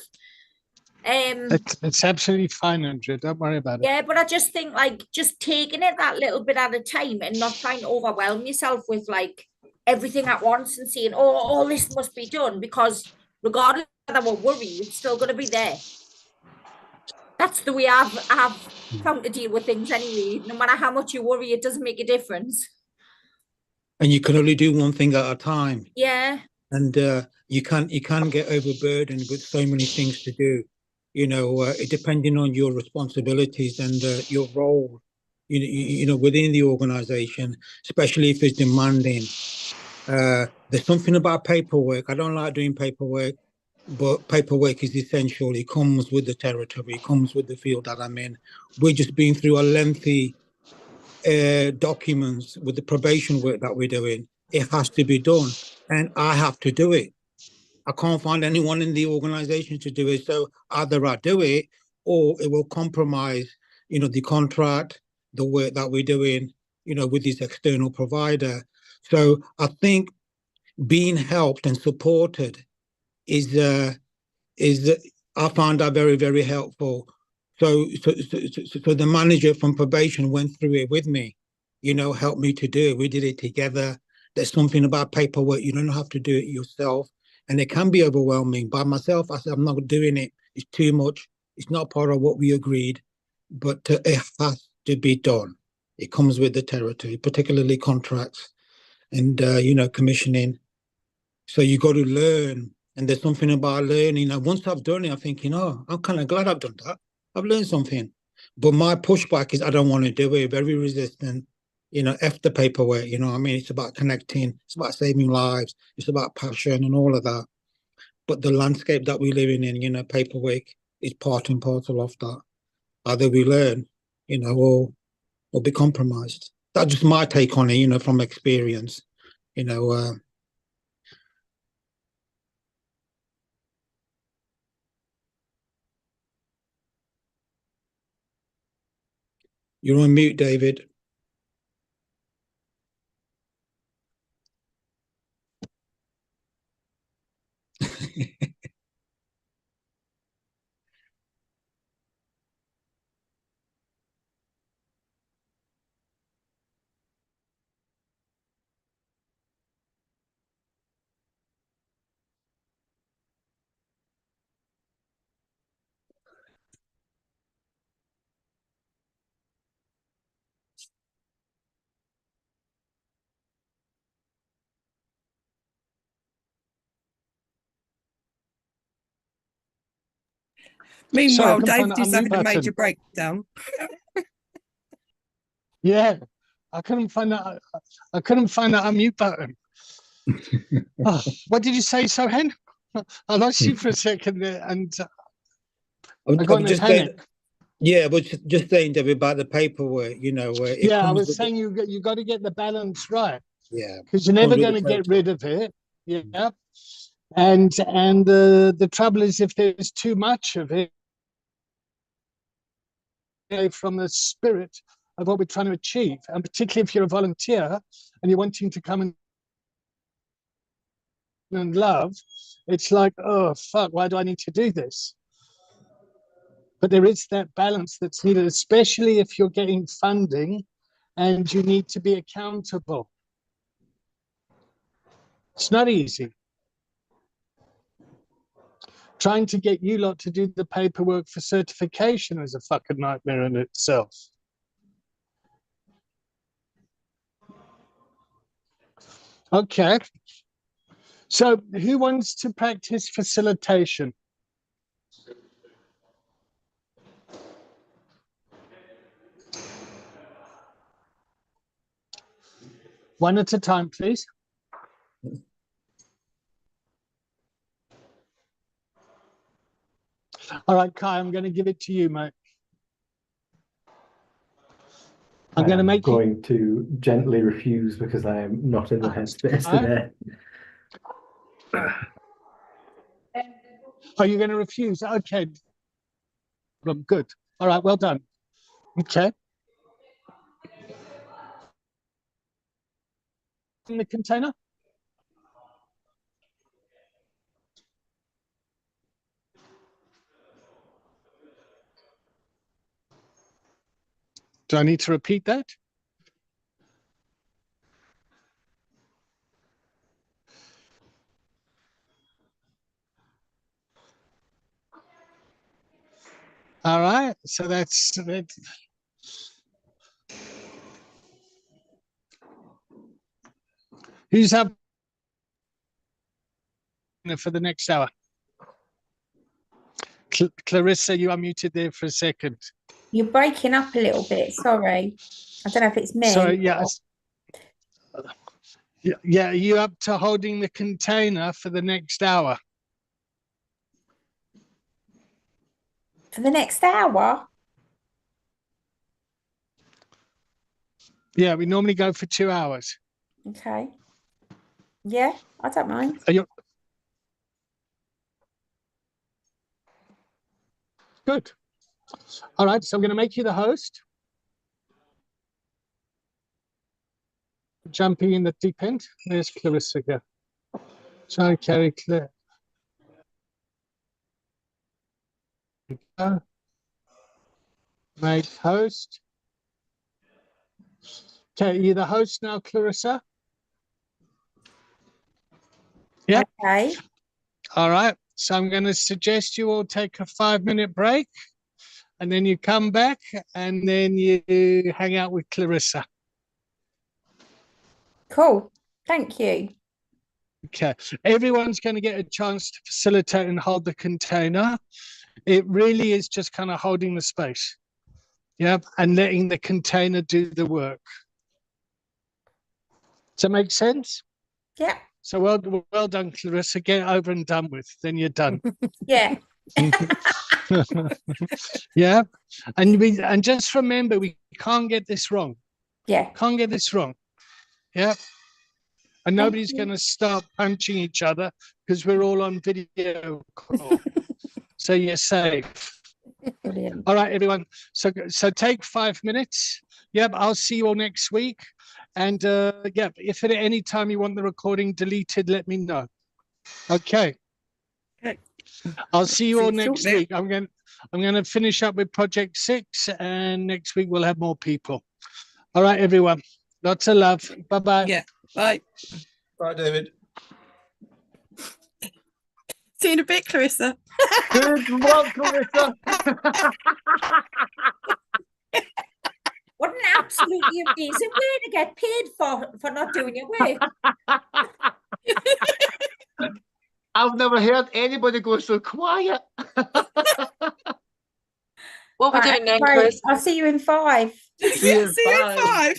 It's absolutely fine, Andrew. Don't worry about it.
Yeah, but I just think like just taking it that little bit at a time and not trying to overwhelm yourself with like everything at once and saying, oh, all this must be done, because regardless of our worry, it's still going to be there. That's the way I've found to deal with things anyway. No matter how much you worry, it doesn't make a difference.
And you can only do one thing at a time.
Yeah.
And you can't get overburdened with so many things to do. You know, depending on your responsibilities and your role, you know, within the organization, especially if it's demanding. There's something about paperwork. I don't like doing paperwork, but paperwork is essential. It comes with the territory, it comes with the field that I'm in. We're just been through a lengthy documents with the probation work that we're doing. It has to be done, and I have to do it. I can't find anyone in the organization to do it. So either I do it or it will compromise, you know, the contract, the work that we're doing, you know, with this external provider. So I think being helped and supported is I found that very, very helpful. So the manager from probation went through it with me, you know, helped me to do it. We did it together. There's something about paperwork. You don't have to do it yourself. And it can be overwhelming. By myself, I said, I'm not doing it. It's too much. It's not part of what we agreed, but it has to be done. It comes with the territory, particularly contracts and, you know, commissioning. So you got to learn. And there's something about learning. And once I've done it, I'm thinking, oh, I'm kind of glad I've done that. I've learned something. But my pushback is I don't want to do it. Very resistant. You know, F the paperwork, you know what I mean? It's about connecting, it's about saving lives, it's about passion and all of that. But the landscape that we're living in, you know, paperwork is part and parcel of that. Either we learn, you know, or be compromised. That's just my take on it, you know, from experience, you know. You're on mute, David.
Meanwhile,
couldn't find
Dave
the
just
unmute
having a major
button.
breakdown.
Yeah, I couldn't find that. I couldn't find that unmute button. Oh, what did you say, Sohen? I lost you for a second there, and I got in a panic.
Yeah, but just saying, David, about the paperwork, you know, it
Yeah, I
comes
was
with
saying you got to get the balance right.
Yeah,
because you're never going to get rid of it. Yeah, and the trouble is if there's too much of it from the spirit of what we're trying to achieve, and particularly if you're a volunteer and you're wanting to come and love, it's like, oh fuck, why do I need to do this? But there is that balance that's needed, especially if you're getting funding and you need to be accountable. It's not easy. Trying to get you lot to do the paperwork for certification is a fucking nightmare in itself. Okay. So who wants to practice facilitation? One at a time, please. All right, Kai, I'm going to give it to you, mate. I'm
I
going to
am
make you.
going to gently refuse because I am not in the headspace
Alright.
today.
Are you going to refuse? Okay. Well, good. All right, well done. Okay. In the container? Do I need to repeat that? All right, so that's that. Who's up for the next hour? Clarissa, you are muted there for a second.
You're breaking up a little bit. Sorry. I don't know if it's me.
Sorry, yes. Yeah, you up to holding the container for the next hour?
For the next hour?
Yeah, we normally go for 2 hours.
Okay. Yeah, I don't mind.
Are you good? All right, so I'm going to make you the host. Jumping in the deep end. There's Clarissa here. Try carry Claire. Make host. Okay, you the host now, Clarissa? Yeah.
Okay.
All right. So I'm going to suggest you all take a 5-minute break and then you come back and then you hang out with Clarissa.
Cool. Thank you.
Okay. Everyone's going to get a chance to facilitate and hold the container. It really is just kind of holding the space. Yeah. And letting the container do the work. Does that make sense?
Yeah.
So well done, Clarissa. Get over and done with. Then you're done.
Yeah.
Yeah. And just remember, we can't get this wrong.
Yeah.
Can't get this wrong. Yeah. And nobody's going to start punching each other because we're all on video call. So you're safe.
Brilliant.
All right, everyone. So take 5 minutes. Yep. I'll see you all next week. And yeah, if at any time you want the recording deleted, let me know. Okay.
Okay.
I'll see you all
See you
next
shortly.
week. I'm going to finish up with Project 6, and next week we'll have more people. All right, everyone. Lots of love. Bye-bye.
Yeah. Bye.
Bye, David.
See you in a bit, Clarissa.
Good luck, Clarissa.
What an absolutely amazing way to get paid for not doing your work.
I've never heard anybody go so quiet.
What we're
Right,
doing then,
great.
Chris?
I'll see you in 5.
See you in
See you in 5.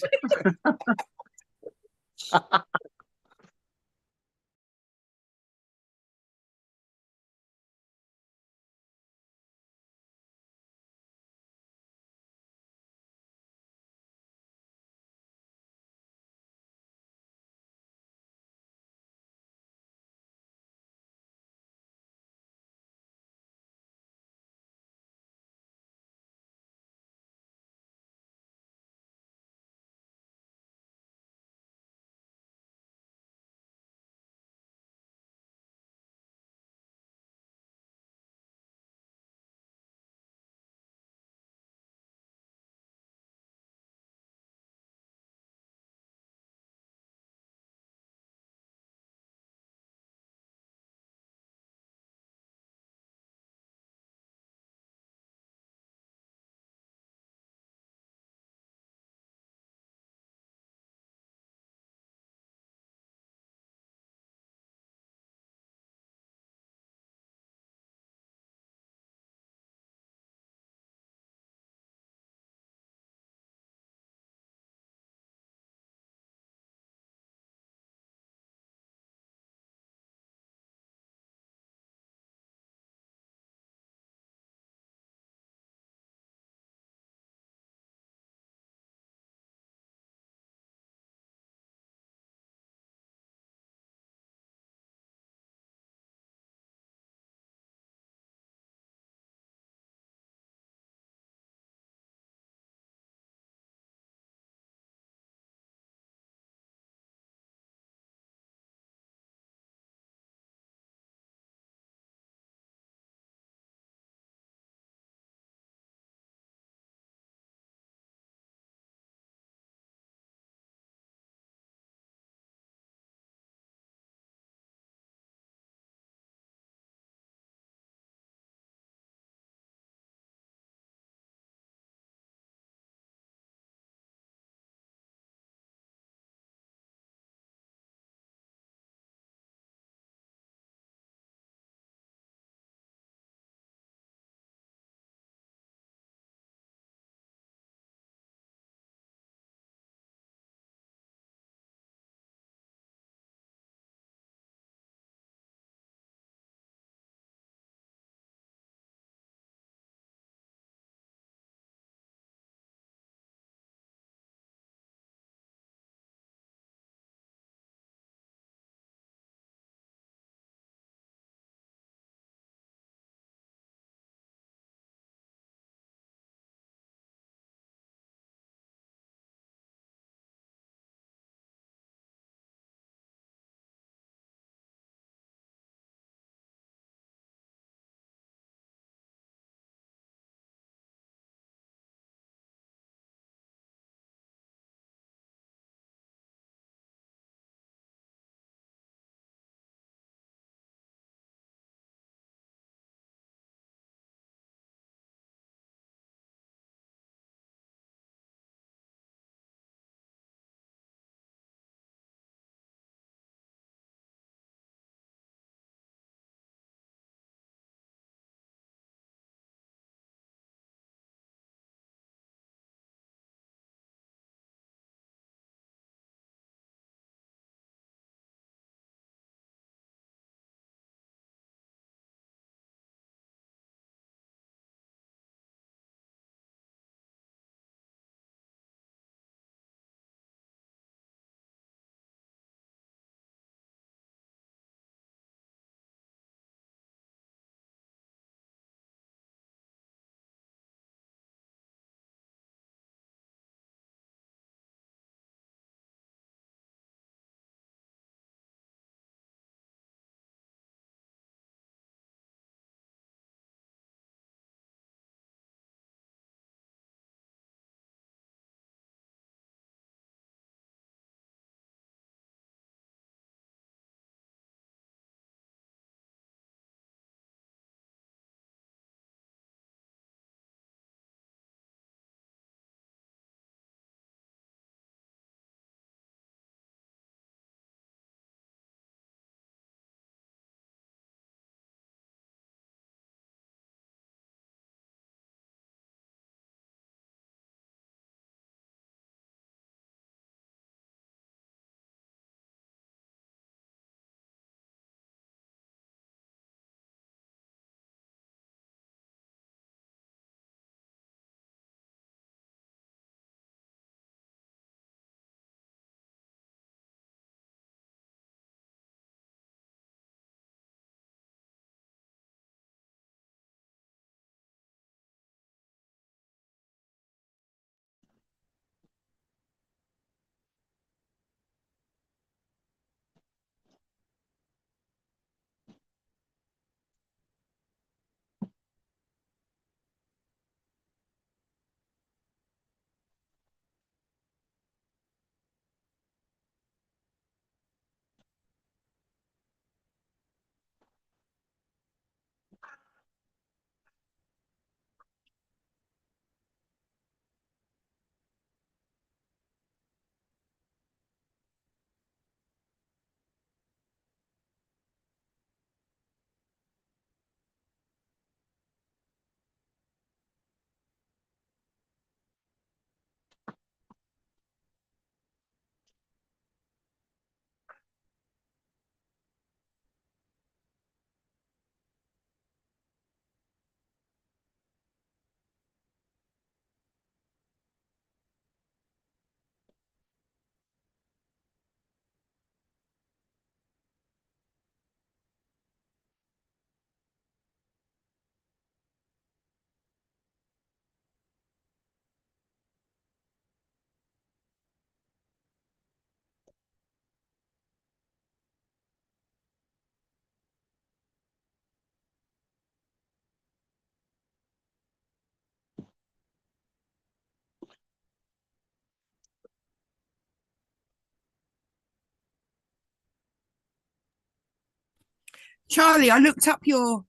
Charlie, I looked up your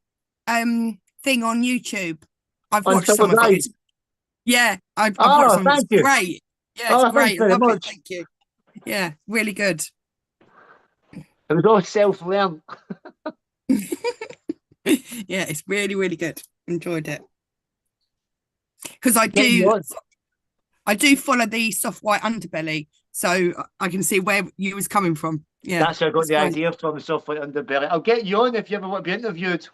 thing on YouTube. I've
On
watched some
Summer
of it.
Night.
It's- Yeah, I've
Oh,
watched some. It's
thank you.
great. Yeah, it's
Oh, thanks
great.
very
Lovely.
much.
Thank you. Yeah, really good.
It was all self-learned.
Yeah, it's really, really good. Enjoyed it. Because I
Getting
do
on.
follow the soft white underbelly, so I can see where you was coming from. Yeah,
That's where I got
it's
the
great.
idea from, the soft white underbelly. I'll get you on if you ever want to be interviewed.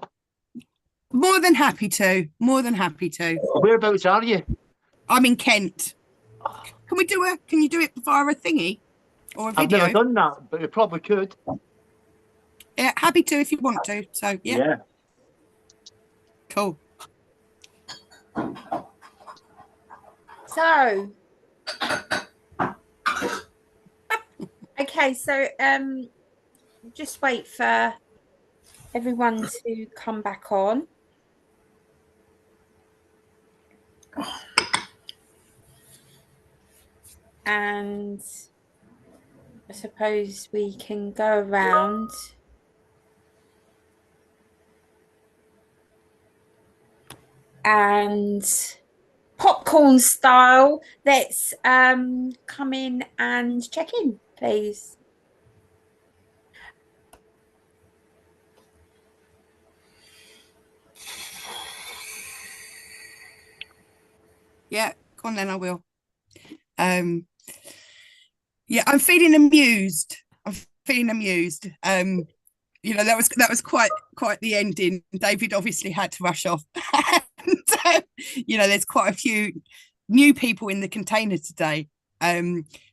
More than happy to. More than happy to.
Whereabouts are you?
I'm in Kent. Can you do it via a thingy or a
I've
video?
never done that, but you probably could.
Yeah, happy to if you want to. So yeah. Cool.
So, okay, so just wait for everyone to come back on. And I suppose we can go around. And popcorn style, let's come in and check in, please.
Yeah, go on then, I will. Yeah, I'm feeling amused. You know, that was quite the ending. David obviously had to rush off. And, you know, there's quite a few new people in the container today.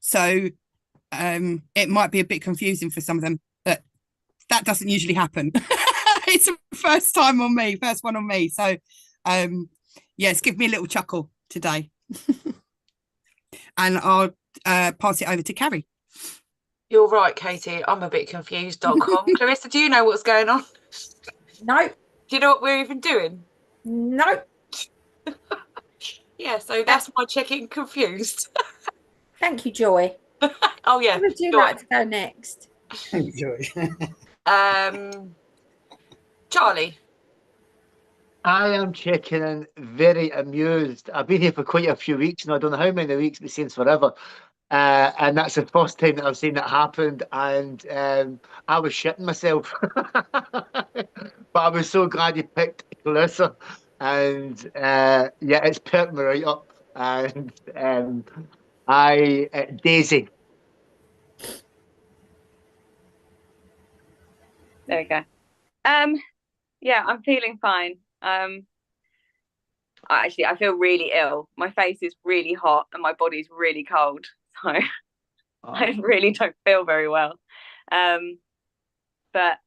So it might be a bit confusing for some of them, but that doesn't usually happen. It's the first one on me. So yes, give me a little chuckle today. And I'll pass it over to Carrie.
You're right, Katie. I'm a bit confused.com. Clarissa, do you know what's going on?
No.
Do you know what we're even doing?
No.
Yeah, so that's my checking confused.
Thank you, Joy.
Oh yeah.
Who would you
Joy.
like to go next?
Charlie.
I am checking in, very amused. I've been here for quite a few weeks now. I don't know how many weeks, but it seems forever. And that's the first time that I've seen that happened. And I was shitting myself. But I was so glad you picked Clarissa. And yeah, it's perked me right up. And Daisy.
There we go. Yeah, I'm feeling fine. I feel really ill. My face is really hot and my body's really cold. So I really don't feel very well. But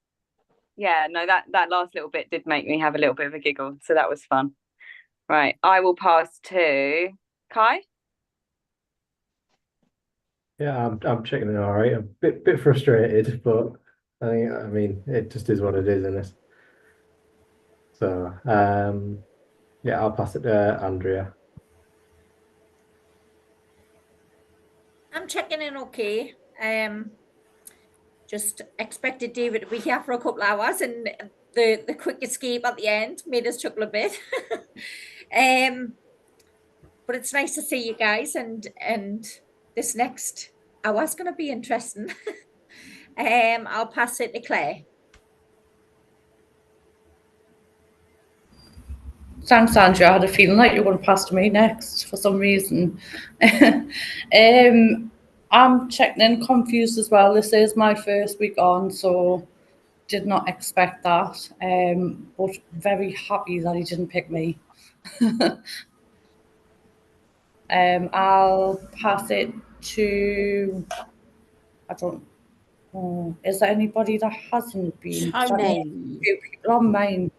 yeah, no, that last little bit did make me have a little bit of a giggle. So that was fun. Right, I will pass to Kai.
Yeah, I'm checking it all right. A bit frustrated, but I mean, it just is what it is, isn't it? So yeah, I'll pass it to Andrea.
I'm checking in okay. Just expected David to be here for a couple of hours, and the quick escape at the end made us chuckle a bit. But it's nice to see you guys, and this next hour's going to be interesting. I'll pass it to Claire.
Thanks, Andrea. I had a feeling like you were going to pass to me next for some reason. I'm checking in confused as well. This is my first week on, so did not expect that. But very happy that he didn't pick me. I'll pass it to, I don't know, is there anybody that hasn't been?
Tony.
A few people on mine.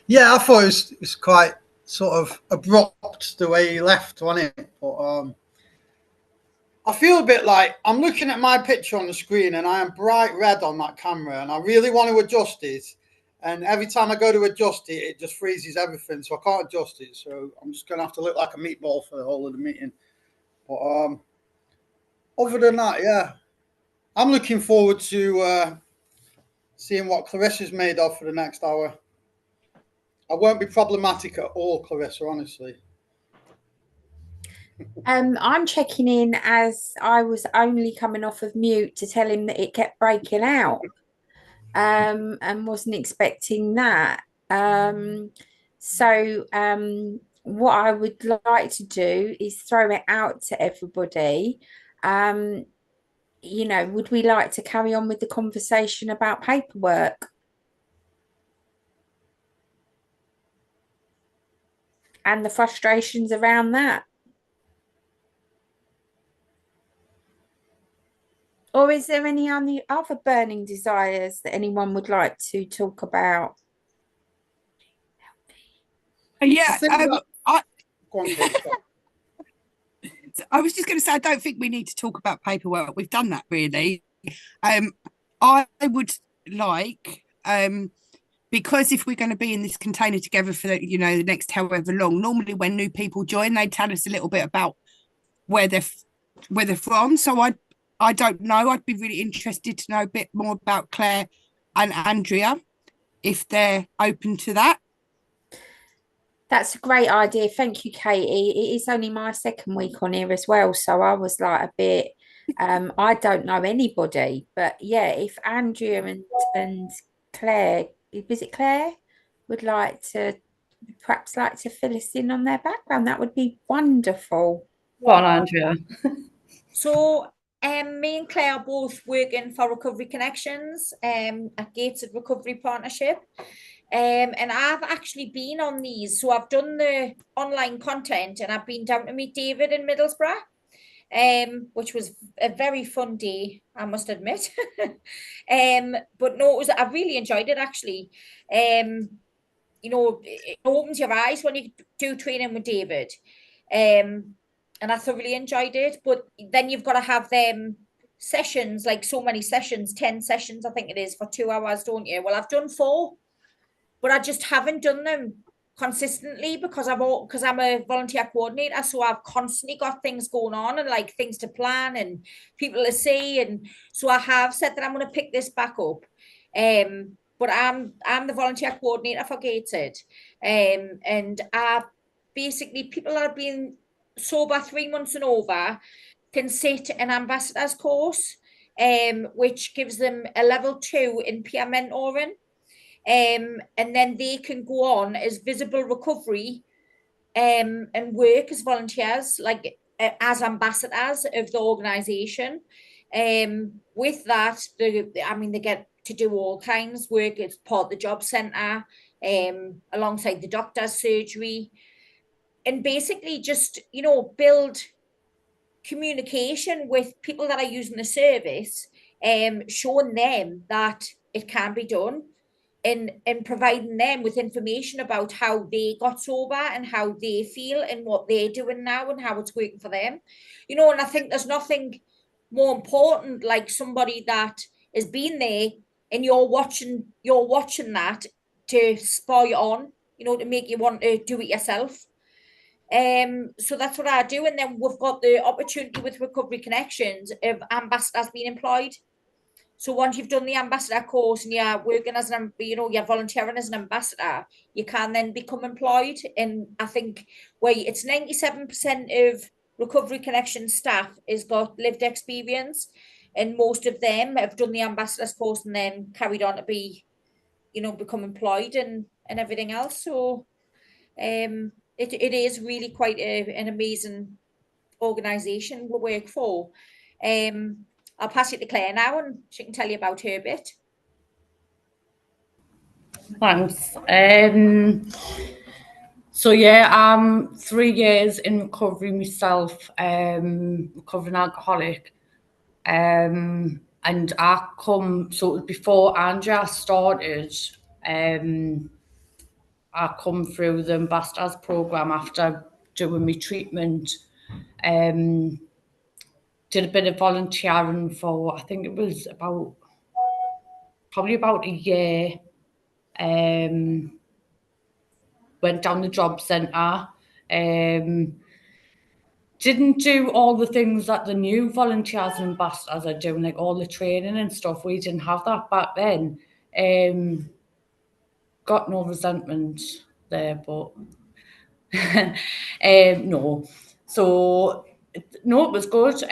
Yeah, I thought it was quite sort of abrupt the way he left, wasn't it? But I feel a bit like I'm looking at my picture on the screen and I am bright red on that camera, and I really want to adjust it. And every time I go to adjust it, it just freezes everything, so I can't adjust it. So I'm just going to have to look like a meatball for the whole of the meeting. But other than that, yeah, I'm looking forward to seeing what Clarissa's made of for the next hour. I won't be problematic at all, Clarissa, honestly.
I'm checking in as I was only coming off of mute to tell him that it kept breaking out, and wasn't expecting that. What I would like to do is throw it out to everybody. You know, would we like to carry on with the conversation about paperwork? And the frustrations around that? Or is there any other burning desires that anyone would like to talk about?
Yeah,
Go on,
I was just going to say, I don't think we need to talk about paperwork. We've done that, really. I would like, because if we're going to be in this container together for the next however long, normally when new people join, they tell us a little bit about where they're from. So I don't know. I'd be really interested to know a bit more about Claire and Andrea, if they're open to that.
That's a great idea. Thank you, Katie. It is only my second week on here as well. So I was like a bit, I don't know anybody. But yeah, if Andrea and Claire, is it Claire, would perhaps like to fill us in on their background, that would be wonderful.
Go on, Andrea.
So me and Claire are both working for Recovery Connections at Gateshead Recovery Partnership. And I've actually been on these. So I've done the online content and I've been down to meet David in Middlesbrough, which was a very fun day, I must admit. But no, I really enjoyed it, actually. It opens your eyes when you do training with David. And I thoroughly enjoyed it. But then you've got to have them sessions, like so many sessions, 10 sessions, I think it is, for 2 hours, don't you? Well, I've done 4. But I just haven't done them consistently because I'm a volunteer coordinator, so I've constantly got things going on and like things to plan and people to see, and so I have said that I'm going to pick this back up. But I'm the volunteer coordinator for Gateshead, and basically people that have been sober 3 months and over can sit an ambassador's course, which gives them a level 2 in peer mentoring. And then they can go on as visible recovery and work as volunteers, like as ambassadors of the organisation. With that, they get to do all kinds of work. It's part of the job centre, alongside the doctor's surgery, and basically just, build communication with people that are using the service, showing them that it can be done. And providing them with information about how they got sober and how they feel and what they're doing now and how it's working for them. And I think there's nothing more important like somebody that has been there and you're watching that to spur you on, to make you want to do it yourself. So that's what I do. And then we've got the opportunity with Recovery Connections of ambassadors being employed. So once you've done the ambassador course and you're working as you're volunteering as an ambassador, you can then become employed. And I think it's 97% of Recovery Connection staff has got lived experience, and most of them have done the ambassador's course and then carried on to be, become employed and everything else. So it is really quite an amazing organisation we work for. I'll pass it to Claire now and she can tell you about her bit.
Thanks. So yeah, I'm 3 years in recovery myself, recovering alcoholic. And I before Andrea started, I come through the Ambassadors programme after doing my treatment. Did a bit of volunteering for, I think it was probably about a year. Went down the job centre. Didn't do all the things that the new volunteers and ambassadors are doing, like all the training and stuff. We didn't have that back then. Got no resentment there, but no. So no, it was good.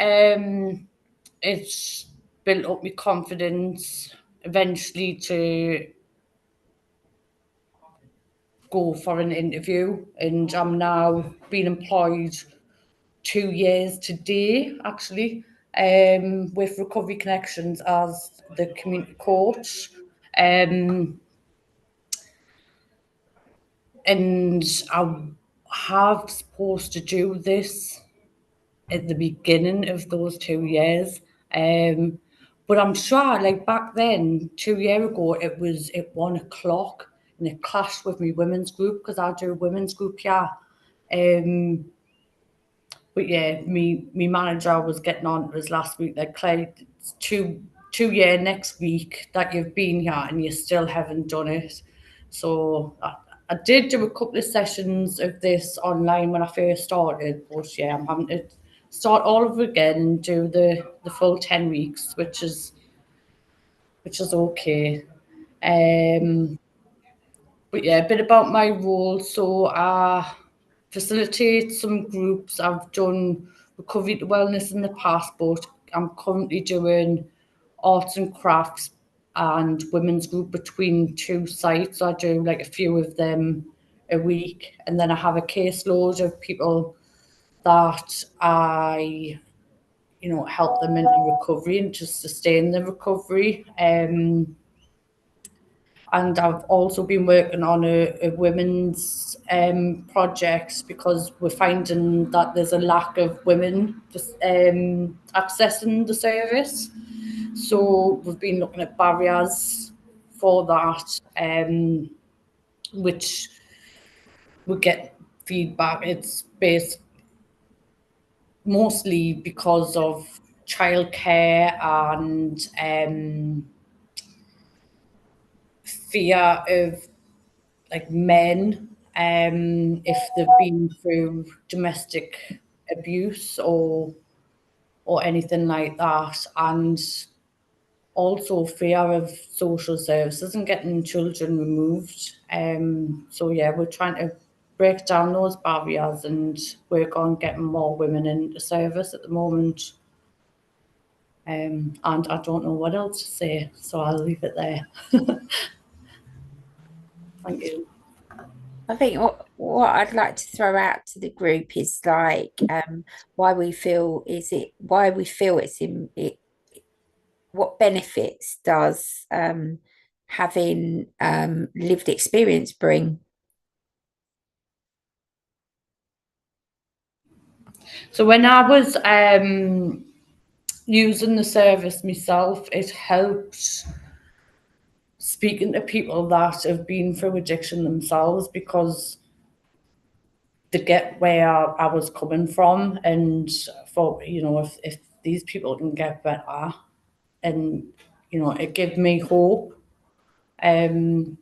It's built up my confidence eventually to go for an interview, and I'm now being employed 2 years today, actually, with Recovery Connections as the community coach. And I have supposed to do this at the beginning of those 2 years. But I'm sure, like back then, 2 years ago, it was at 1 o'clock, and it clashed with my women's group because I do a women's group here. But yeah, me manager was getting on to us last week, like, Claire, it's two year next week that you've been here and you still haven't done it. So I did do a couple of sessions of this online when I first started, but yeah, I'm having to start all over again and do the full 10 weeks, which is okay. But yeah, a bit about my role. So I facilitate some groups. I've done recovery to wellness in the past, but I'm currently doing arts and crafts and women's group between 2 sites. I do like a few of them a week, and then I have a caseload of people that I, help them into recovery and just sustain the recovery. And I've also been working on a women's project because we're finding that there's a lack of women just accessing the service. So we've been looking at barriers for that, which we get feedback. It's based mostly because of childcare and fear of like men, if they've been through domestic abuse or anything like that, and also fear of social services and getting children removed. So yeah, we're trying to break down those barriers and work on getting more women into service at the moment. And I don't know what else to say, so I'll leave it there. Thank you.
I think what I'd like to throw out to the group is like why we feel it's in it. What benefits does having lived experience bring?
So when I was using the service myself, it helped speaking to people that have been through addiction themselves, because they get where I was coming from, and for if these people can get better, and it gave me hope. It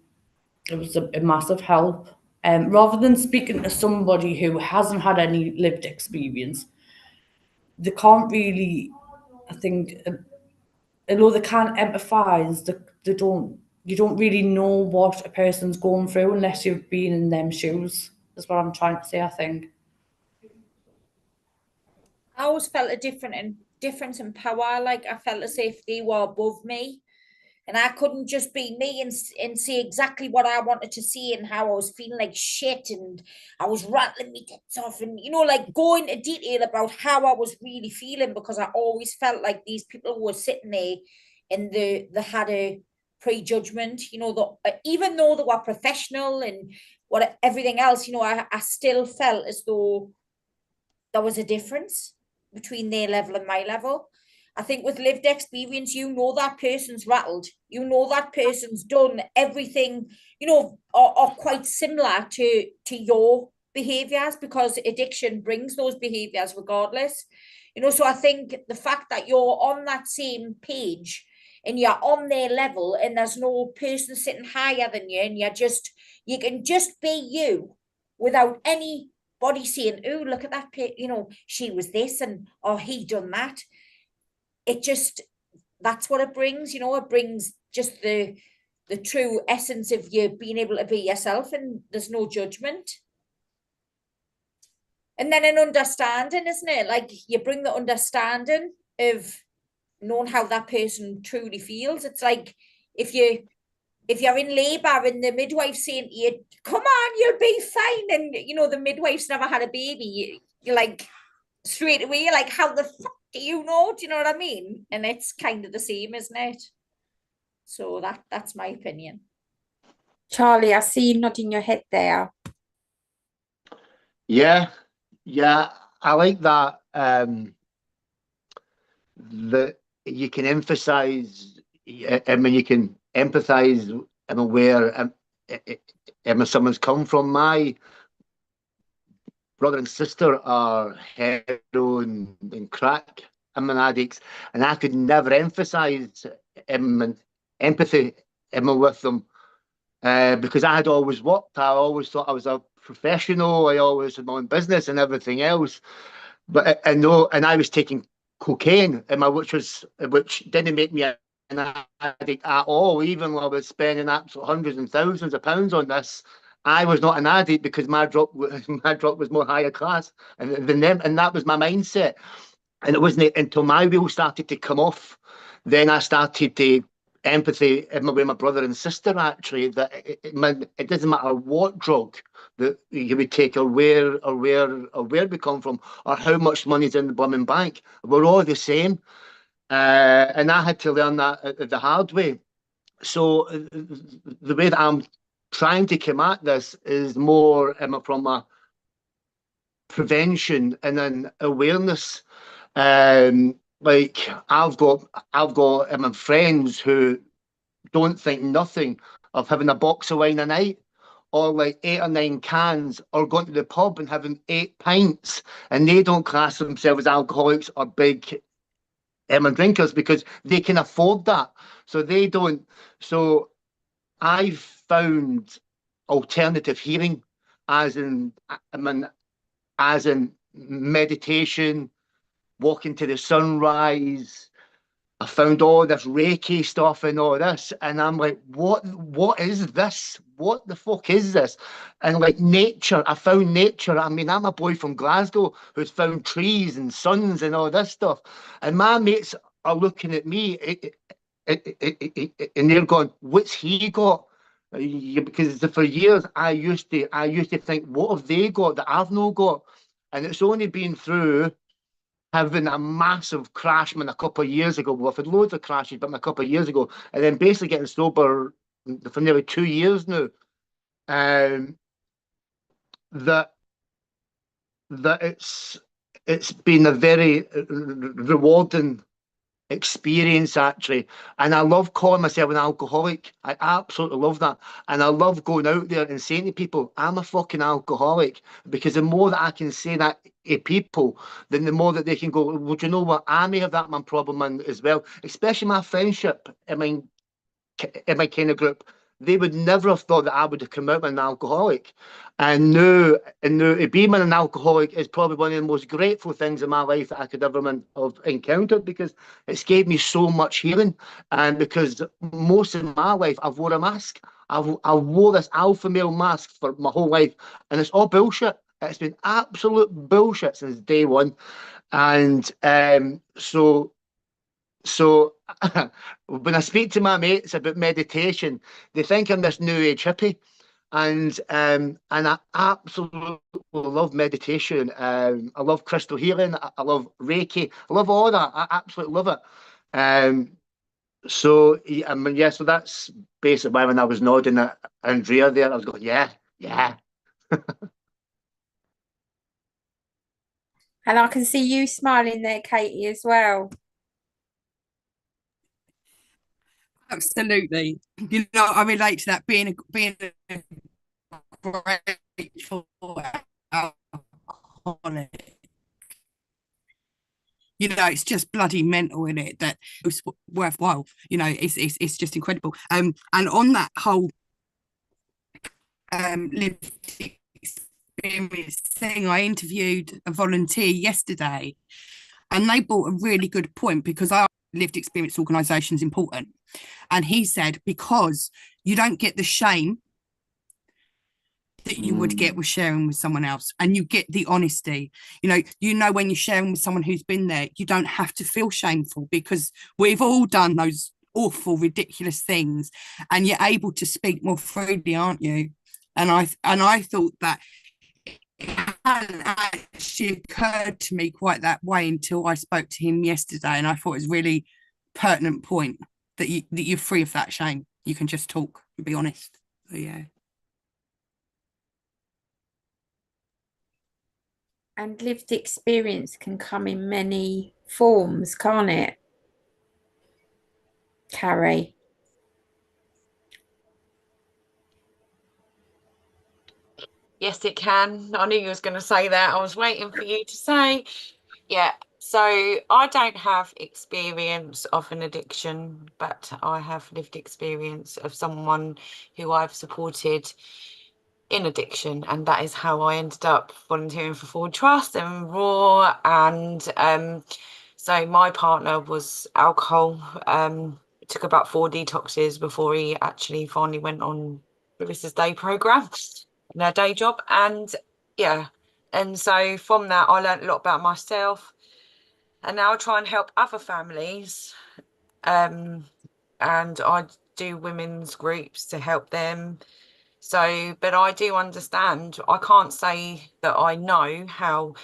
was a massive help. Rather than speaking to somebody who hasn't had any lived experience, they can't really, I think, although they can't empathise, you don't really know what a person's going through unless you've been in them shoes. That's what I'm trying to say, I think.
I always felt a difference in power. Like I felt as if they were above me, and I couldn't just be me and see exactly what I wanted to see and how I was feeling like shit, and I was rattling me tits off, and like go into detail about how I was really feeling, because I always felt like these people were sitting there and they had a prejudgment, even though they were professional and everything else, I still felt as though there was a difference between their level and my level. I think with lived experience, that person's rattled, that person's done everything, are quite similar to your behaviors, because addiction brings those behaviors regardless. So I think the fact that you're on that same page and you're on their level, and there's no person sitting higher than you, and you can just be you without anybody saying, oh, look at that, she was this, and oh, he done that. That's what it brings, it brings just the the true essence of you being able to be yourself, and there's no judgment. And then an understanding, isn't it? Like you bring the understanding of knowing how that person truly feels. It's like if you're in labour and the midwife's saying to you, come on, you'll be fine, and you know the midwife's never had a baby, you're like straight away, you're like, how the fuck do you know? Do you know what I mean? And it's kind of the same, isn't it? So that's my opinion.
Charlie, I see you nodding your head there.
Yeah, I like that. That you can emphasize, I mean, you can empathize, I mean, where someone's come from. My brother and sister are heroin and crack addicts, and I could never emphasize empathy with them because I had always worked. I always thought I was a professional. I always had my own business and everything else. But I know, and I was taking cocaine, which didn't make me an addict at all. Even though I was spending absolute hundreds and thousands of pounds on this, I was not an addict because my drug was more higher class than them, and that was my mindset. And it wasn't until my wheels started to come off, then I started to empathy with my brother and sister. Actually, that it doesn't matter what drug that you would take, or where we come from, or how much money's in the blooming bank. We're all the same, and I had to learn that the hard way. So the way that I'm trying to come at this is more from a prevention and an awareness. Like I've got friends who don't think nothing of having a box of wine a night, or like 8 or 9 cans, or going to the pub and having 8 pints, and they don't class themselves as alcoholics or big drinkers because they can afford that. So they don't. So I've found alternative healing, as in meditation, walking to the sunrise. I found all this Reiki stuff and all this, and I'm like, what is this? What the fuck is this? And like nature, I found nature. I mean, I'm a boy from Glasgow who's found trees and suns and all this stuff, and my mates are looking at me and they're going, what's he got? Because for years I used to think, what have they got that I've not got? And it's only been through having a massive crash a couple of years ago. Well, I've had loads of crashes, but a couple of years ago, and then basically getting sober for nearly 2 years now. That it's been a very rewarding experience, actually. And I love calling myself an alcoholic. I absolutely love that. And I love going out there and saying to people, I'm a fucking alcoholic, because the more that I can say that to people, then the more that they can go, well, do you know what? I may have that man problem as well, especially my friendship. I mean, in my kind of group, they would never have thought that I would have come out as an alcoholic. And now to be an alcoholic is probably one of the most grateful things in my life that I could ever have encountered, because it's gave me so much healing. And because most of my life I've wore a mask. I wore this alpha male mask for my whole life, and it's all bullshit. It's been absolute bullshit since day one. And so when I speak to my mates about meditation, they think I'm this new age hippie, and I absolutely love meditation. I love crystal healing. I love Reiki. I love all that. I absolutely love it. So I mean, yeah. So that's basically why when I was nodding at Andrea there, I was going, yeah.
And I can see you smiling there, Katie, as well.
Absolutely. You know, I relate to that, being grateful alcoholic. You know, it's just bloody mental, in it, that it's worthwhile. You know, it's just incredible. And on that whole lived experience thing, I interviewed a volunteer yesterday, and they brought a really good point, because our lived experience organisation is important. And he said, because you don't get the shame that you would get with sharing with someone else, and you get the honesty. You know, when you're sharing with someone who's been there, you don't have to feel shameful, because we've all done those awful, ridiculous things, and you're able to speak more freely, aren't you? And I thought that it hadn't actually occurred to me quite that way until I spoke to him yesterday, and I thought it was a really pertinent point that you're free of that shame. You can just talk and be honest. So yeah.
And lived experience can come in many forms, can't it, Carrie?
Yes, it can. I knew you was going to say that. I was waiting for you to say. Yeah. So I don't have experience of an addiction, but I have lived experience of someone who I've supported in addiction, and that is how I ended up volunteering for Forward Trust and Raw. And so my partner was alcohol. It took about 4 detoxes before he actually finally went on Clarissa's day program in her day job. And yeah, and so from that I learned a lot about myself, and now I try and help other families, and I do women's groups to help them. So, but I do understand, I can't say that I know how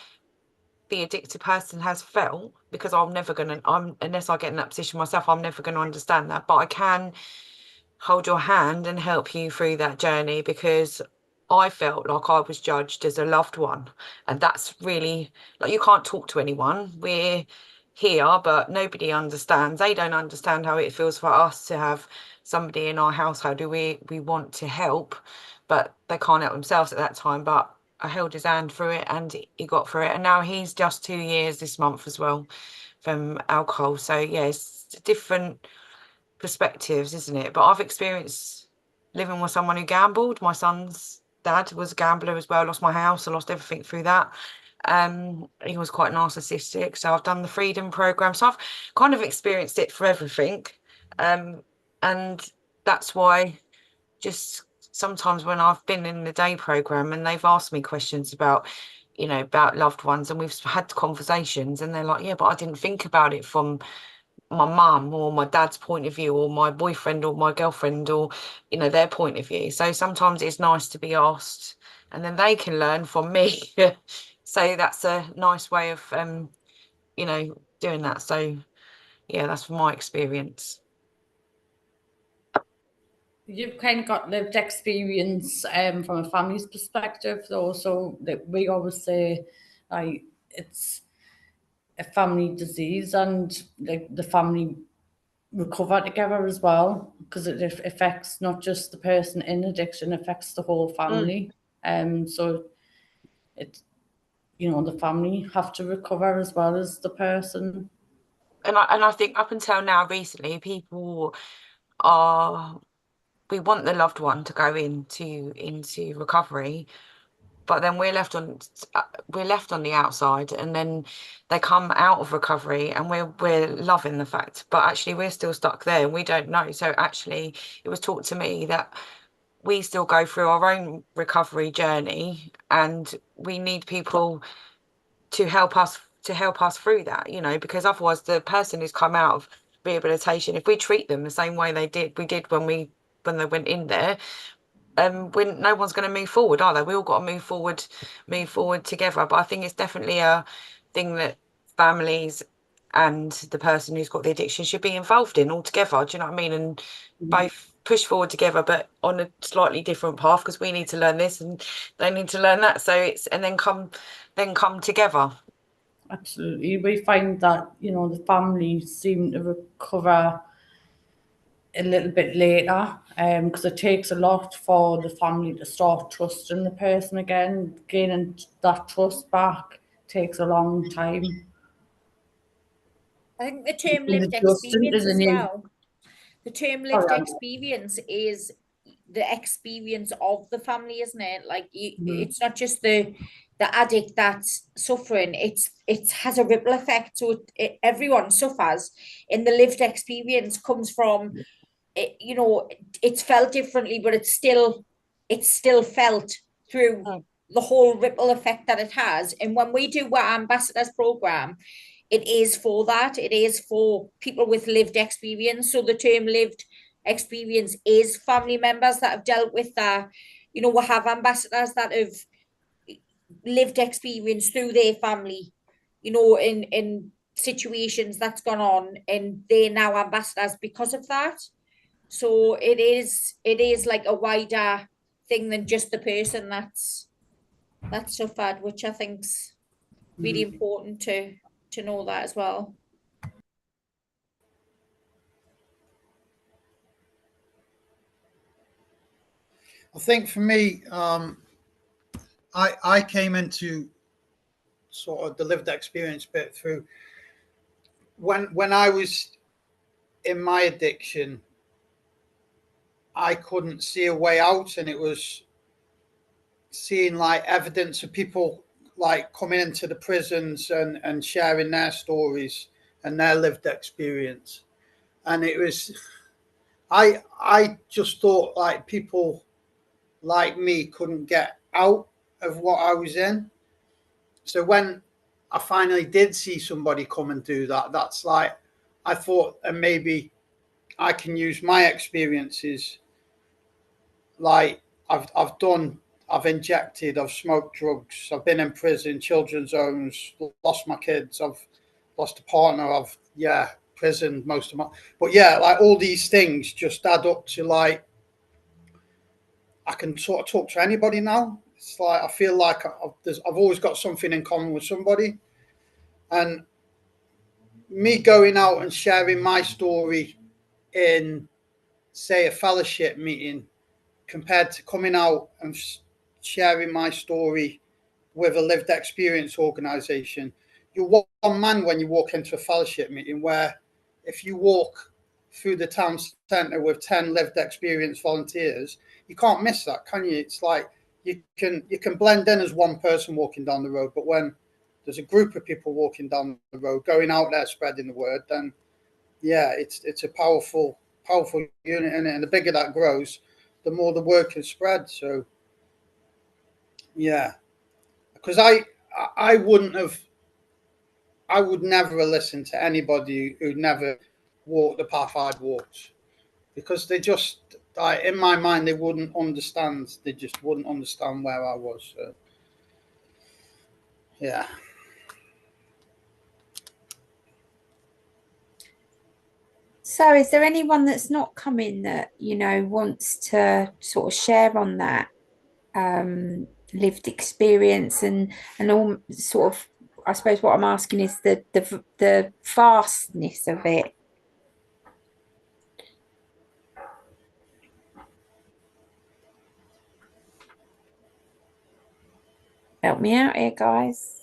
the addicted person has felt, because unless I get in that position myself, I'm never going to understand that. But I can hold your hand and help you through that journey, because I felt like I was judged as a loved one. And that's really, like, you can't talk to anyone. We're here, but nobody understands. They don't understand how it feels for us to have somebody in our household who we want to help, but they can't help themselves at that time. But I held his hand through it, and he got through it. And now he's just 2 years this month as well from alcohol. So yeah, it's different perspectives, isn't it? But I've experienced living with someone who gambled. My son's dad was a gambler as well. Lost my house. I lost everything through that. He was quite narcissistic. So I've done the Freedom program. So I've kind of experienced it for everything. And that's why just sometimes when I've been in the day program and they've asked me questions about, about loved ones, and we've had conversations, and they're like, yeah, but I didn't think about it from my mum or my dad's point of view, or my boyfriend or my girlfriend, or their point of view. So sometimes it's nice to be asked, and then they can learn from me. So that's a nice way of doing that. So yeah, that's from my experience.
You've kind of got lived experience from a family's perspective, though. So that we always say, like, it's a family disease, and the family recover together as well, because it affects not just the person in addiction, it affects the whole family. So it's, the family have to recover as well as the person.
And I think up until now, recently, people we want the loved one to go into recovery, but then we're left on the outside, and then they come out of recovery, and we're loving the fact, but actually we're still stuck there and we don't know. So actually it was taught to me that we still go through our own recovery journey, and we need people to help us through that, because otherwise the person who's come out of rehabilitation, if we treat them the same way we did when they went in there, when no one's going to move forward, are they? We all got to move forward together. But I think it's definitely a thing that families and the person who's got the addiction should be involved in all together. Do you know what I mean? And both push forward together, but on a slightly different path, because we need to learn this and they need to learn that. So it's, and then come together.
Absolutely. We find that, the families seem to recover a little bit later, because it takes a lot for the family to start trusting the person again. Gaining that trust back takes a long time.
I think the term lived experience as well. The term lived experience is the experience of the family, isn't it? Like, it's not just the addict that's suffering, it has a ripple effect, so everyone suffers, and the lived experience comes from you know, it's felt differently, but it's still felt through the whole ripple effect that it has. And when we do our ambassadors program, it is for that. It is for people with lived experience. So the term lived experience is family members that have dealt with that. You know, we have ambassadors that have lived experience through their family, you know, in situations that's gone on, and they're now ambassadors because of that. So it is like a wider thing than just the person that's suffered, which I think's really important to know that as well.
I think for me, I came into sort of the lived experience bit through when I was in my addiction. I couldn't see a way out, and it was seeing like evidence of people like coming into the prisons and sharing their stories and their lived experience. And it was, I just thought like people like me couldn't get out of what I was in. So when I finally did see somebody come and do that, that's like, I thought, and maybe I can use my experiences. Like I've injected, I've smoked drugs, I've been in prison, children's homes, lost my kids, I've lost a partner, I've prison most of my, but like all these things just add up to like I can sort of talk to anybody now. It's like I feel like I've always got something in common with somebody, and me going out and sharing my story in, say, a fellowship meeting, compared to coming out and sharing my story with a lived experience organisation. You're one man when you walk into a fellowship meeting, where if you walk through the town centre with 10 lived experience volunteers, you can't miss that, can you? It's like you can blend in as one person walking down the road, but when there's a group of people walking down the road, going out there spreading the word, then it's a powerful unit in it, and the bigger that grows, the more the word can spread. So because I would never listen to anybody who never walked the path I'd walked, because they just, in my mind, they wouldn't understand. They just wouldn't understand where I was. So, yeah.
So is there anyone that's not coming that, you know, wants to sort of share on that lived experience and all sort of, I suppose what I'm asking is the vastness of it. Help me out here, guys.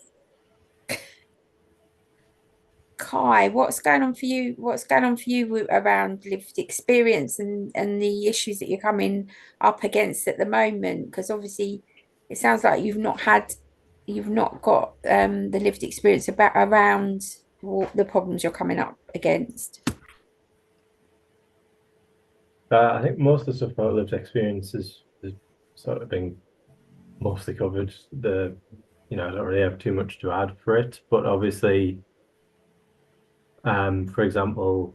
Kai, what's going on for you? What's going on for you around lived experience and the issues that you're coming up against at the moment? Because obviously it sounds like you've not got the lived experience around the problems you're coming up against.
I think most of the stuff about lived experience is sort of been mostly covered. I don't really have too much to add for it, but obviously, for example,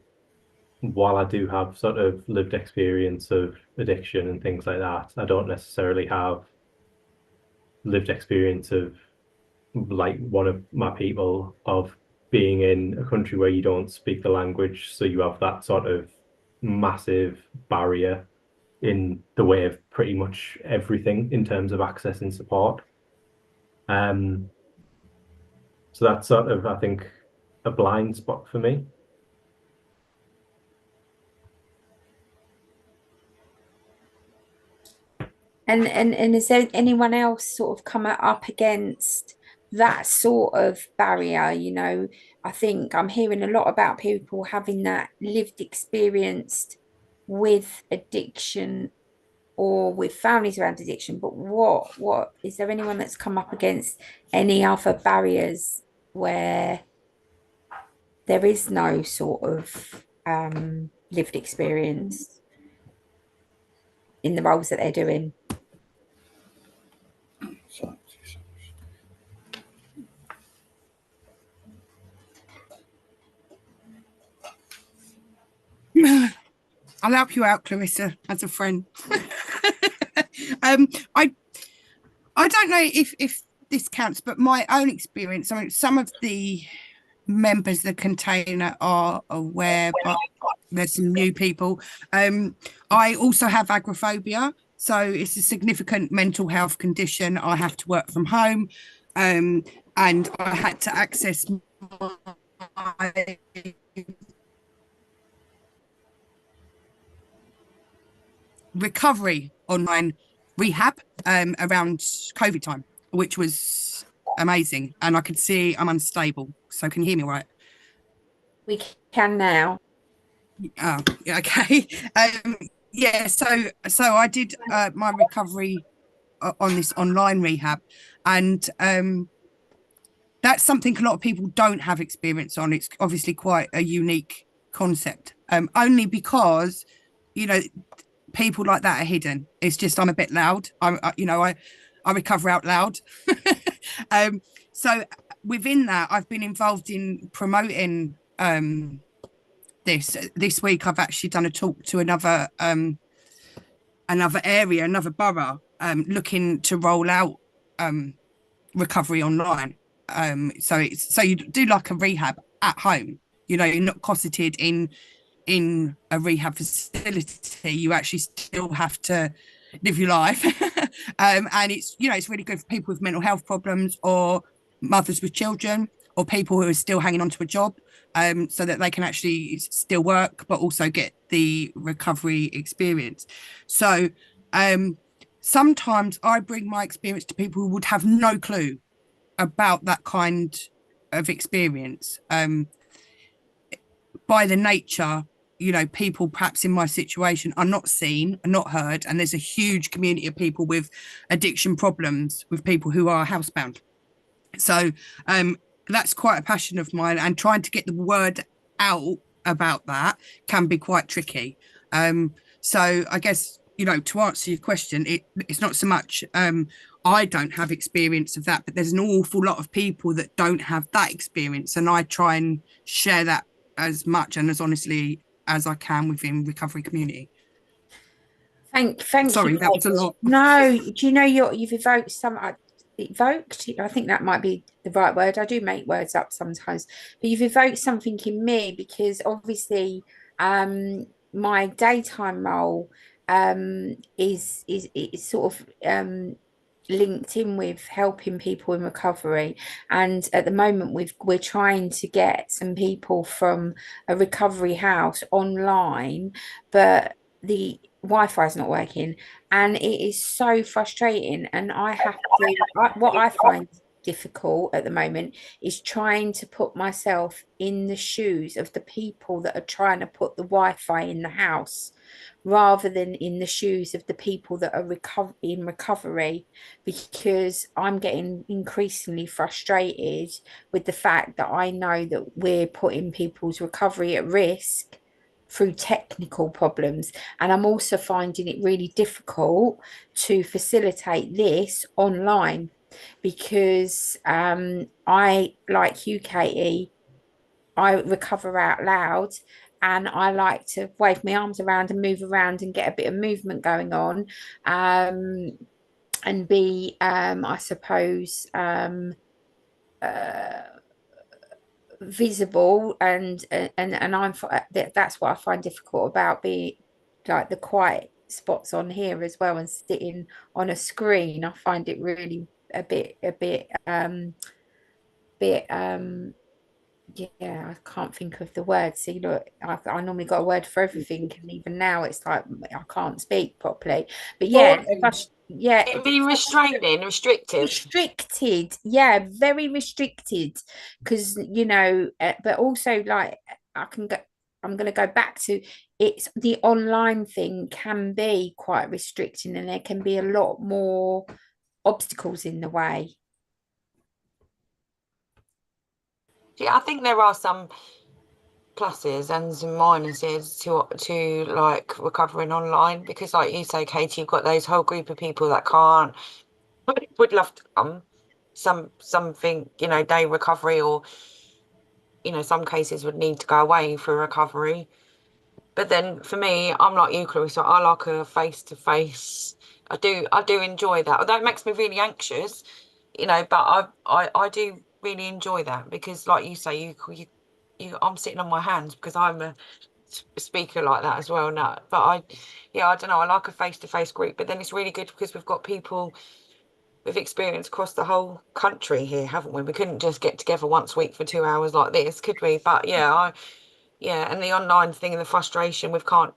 while I do have sort of lived experience of addiction and things like that, I don't necessarily have lived experience of, like one of my people, of being in a country where you don't speak the language, so you have that sort of massive barrier in the way of pretty much everything in terms of access and support. So that's sort of, I think, a blind spot for me.
And is there anyone else sort of come up against that sort of barrier? You know, I think I'm hearing a lot about people having that lived experience with addiction or with families around addiction, but what is there anyone that's come up against any other barriers where there is no sort of lived experience? in the roles that they're doing.
I'll help you out, Clarissa, as a friend. I don't know if this counts, but my own experience, I mean, some of the members of the container are aware, but there's some new people. I also have agoraphobia, so it's a significant mental health condition. I have to work from home, and I had to access my recovery online rehab around COVID time, which was amazing. And I could see I'm unstable. So can you hear me all right?
We can now.
Oh, yeah, okay. Yeah, so I did my recovery on this online rehab, and that's something a lot of people don't have experience on. It's obviously quite a unique concept, only because, you know, people like that are hidden. It's just I'm a bit loud. I recover out loud. So within that, I've been involved in promoting this week. I've actually done a talk to another area, another borough, looking to roll out recovery online. So you do like a rehab at home. You know, you're not cosseted in a rehab facility. You actually still have to live your life. And it's, you know, it's really good for people with mental health problems, or mothers with children, or people who are still hanging on to a job, so that they can actually still work but also get the recovery experience. So sometimes I bring my experience to people who would have no clue about that kind of experience. By the nature, you know, people perhaps in my situation are not seen, are not heard, and there's a huge community of people with addiction problems, with people who are housebound. So that's quite a passion of mine, and trying to get the word out about that can be quite tricky. So I guess, you know, to answer your question, it's not so much I don't have experience of that, but there's an awful lot of people that don't have that experience, and I try and share that as much and as honestly as I can within recovery community.
Thank
Sorry,
you.
that was a lot.
No, do you know you've evoked some evoked, I think that might be the right word. I do make words up sometimes, but you've evoked something in me, because obviously my daytime role is sort of linked in with helping people in recovery, and at the moment we're trying to get some people from a recovery house online, but the Wi-Fi is not working, and it is so frustrating. And I have to, what I find difficult at the moment is trying to put myself in the shoes of the people that are trying to put the Wi-Fi in the house, rather than in the shoes of the people that are in recovery, because I'm getting increasingly frustrated with the fact that I know that we're putting people's recovery at risk through technical problems. And I'm also finding it really difficult to facilitate this online, because I, like you, Katie, I recover out loud, and I like to wave my arms around and move around and get a bit of movement going on, and be, I suppose, visible, and that's what I find difficult about being like the quiet spots on here as well, and sitting on a screen. I find it really a bit yeah, I can't think of the word. See, look, I normally got a word for everything, and even now it's like I can't speak properly. But yeah, yeah,
It'd be restraining,
restricted, yeah, very restricted, because, you know, but also, like, I'm going to go back to, it's the online thing can be quite restricting, and there can be a lot more obstacles in the way.
Yeah, I think there are some pluses and some minuses to like recovering online, because like you say, Katie, you've got those whole group of people that can't, would love to come, something, you know, day recovery, or you know, some cases would need to go away for recovery. But then for me, I'm like you, Clarissa, I like a face to face. I do enjoy that, although it makes me really anxious, you know, but I do really enjoy that, because like you say, I'm sitting on my hands because I'm a speaker like that as well now. But I don't know, I like a face to face group. But then it's really good because we've got people with experience across the whole country here, haven't we? We couldn't just get together once a week for 2 hours like this, could we? But yeah, and the online thing and the frustration with can't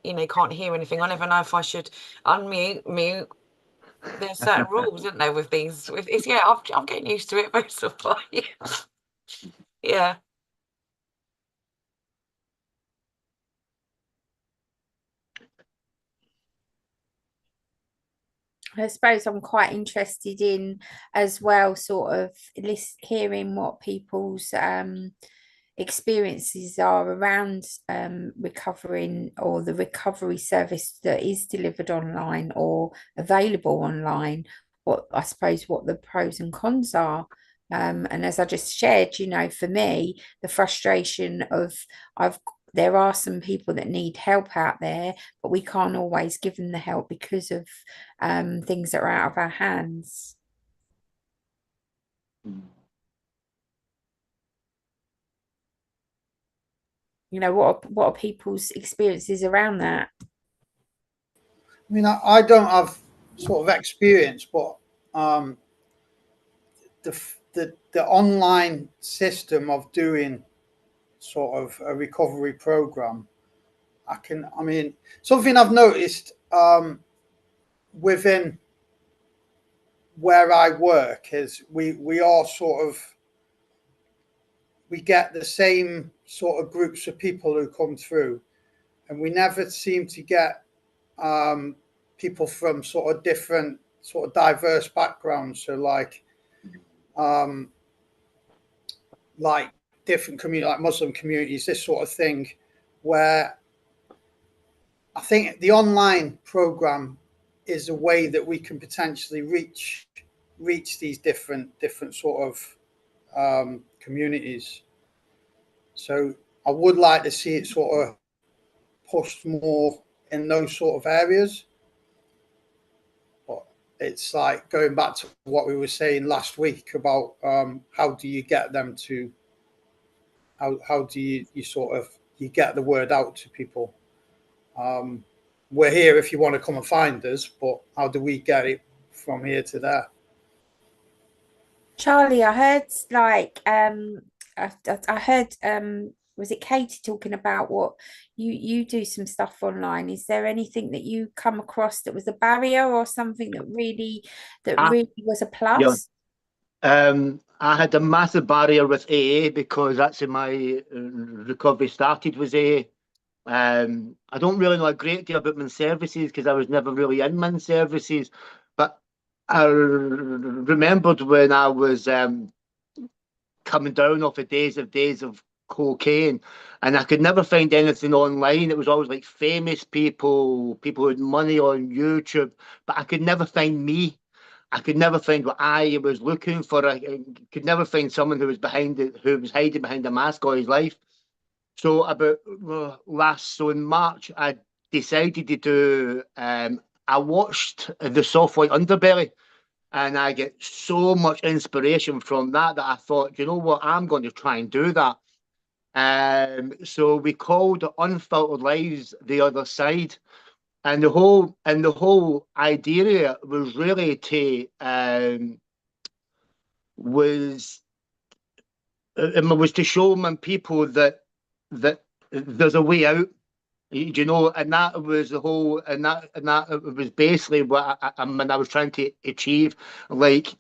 hear anything. I never know if I should unmute, mute. There's certain rules, isn't there, with these? I'm getting used to it, most of yeah.
I suppose I'm quite interested in as well, sort of hearing what people's experiences are around recovering, or the recovery service that is delivered online or available online. What the pros and cons are. And as I just shared, you know, for me, the frustration of there are some people that need help out there, but we can't always give them the help because of things that are out of our hands. You know, what are people's experiences around that?
I mean, I don't have sort of experience, but the online system of doing sort of a recovery program, I mean, something I've noticed within where I work is we all sort of, we get the same sort of groups of people who come through, and we never seem to get people from sort of different, sort of diverse backgrounds. So like different community, like Muslim communities, this sort of thing, where I think the online program is a way that we can potentially reach these different sort of communities. So I would like to see it sort of pushed more in those sort of areas. But it's like going back to what we were saying last week about how do you get them to, how do you sort of, you get the word out to people. We're here if you want to come and find us, but how do we get it from here to there?
Charlie, I heard like I heard was it Katie talking about what you do some stuff online? Is there anything that you come across that was a barrier, or something that really was a plus?
Yeah. I had a massive barrier with AA because that's in my recovery started was AA. I don't really know a great deal about men's services because I was never really in men's services, but I remembered when I was coming down off the days of cocaine, and I could never find anything online. It was always like famous people who had money on YouTube, but I could never find me. I could never find what I was looking for. I could never find someone who was hiding behind a mask all his life. So in March, I decided to do. I watched the Soft White Underbelly, and I get so much inspiration from that I thought, you know what, I'm going to try and do that. So we called Unfiltered Lives The Other Side, and the whole idea was really to show them people that there's a way out, you know, and that was the whole, and that was basically what I was trying to achieve. Like,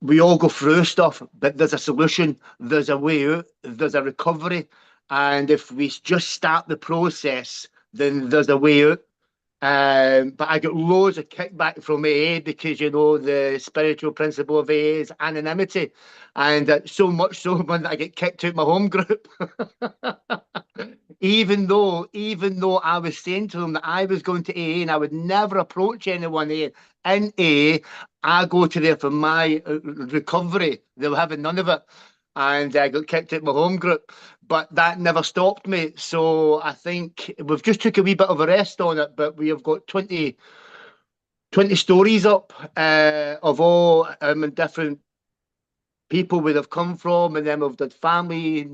we all go through stuff, but there's a solution, there's a way out, there's a recovery, and if we just start the process, then there's a way out. But I got loads of kickback from AA because, you know, the spiritual principle of AA is anonymity. And so much so that I get kicked out my home group. even though I was saying to them that I was going to AA and I would never approach anyone in AA, I go to there for my recovery. They were having none of it. And I got kicked out my home group, but that never stopped me. So I think we've just took a wee bit of a rest on it, but we have got 20 stories up of all different people where they've come from, and then we've did family,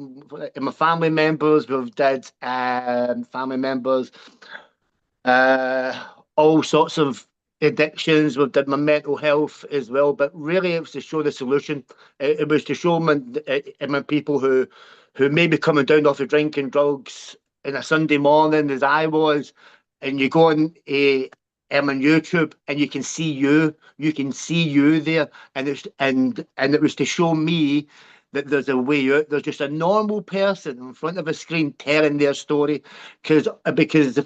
my family members, we've did family members, all sorts of addictions. We've did my mental health as well, but really it was to show the solution. It was to show my people who may be coming down off of drinking drugs on a Sunday morning, as I was, and you go on on YouTube and you can see you there, and it was to show me that there's a way out. There's just a normal person in front of a screen telling their story, because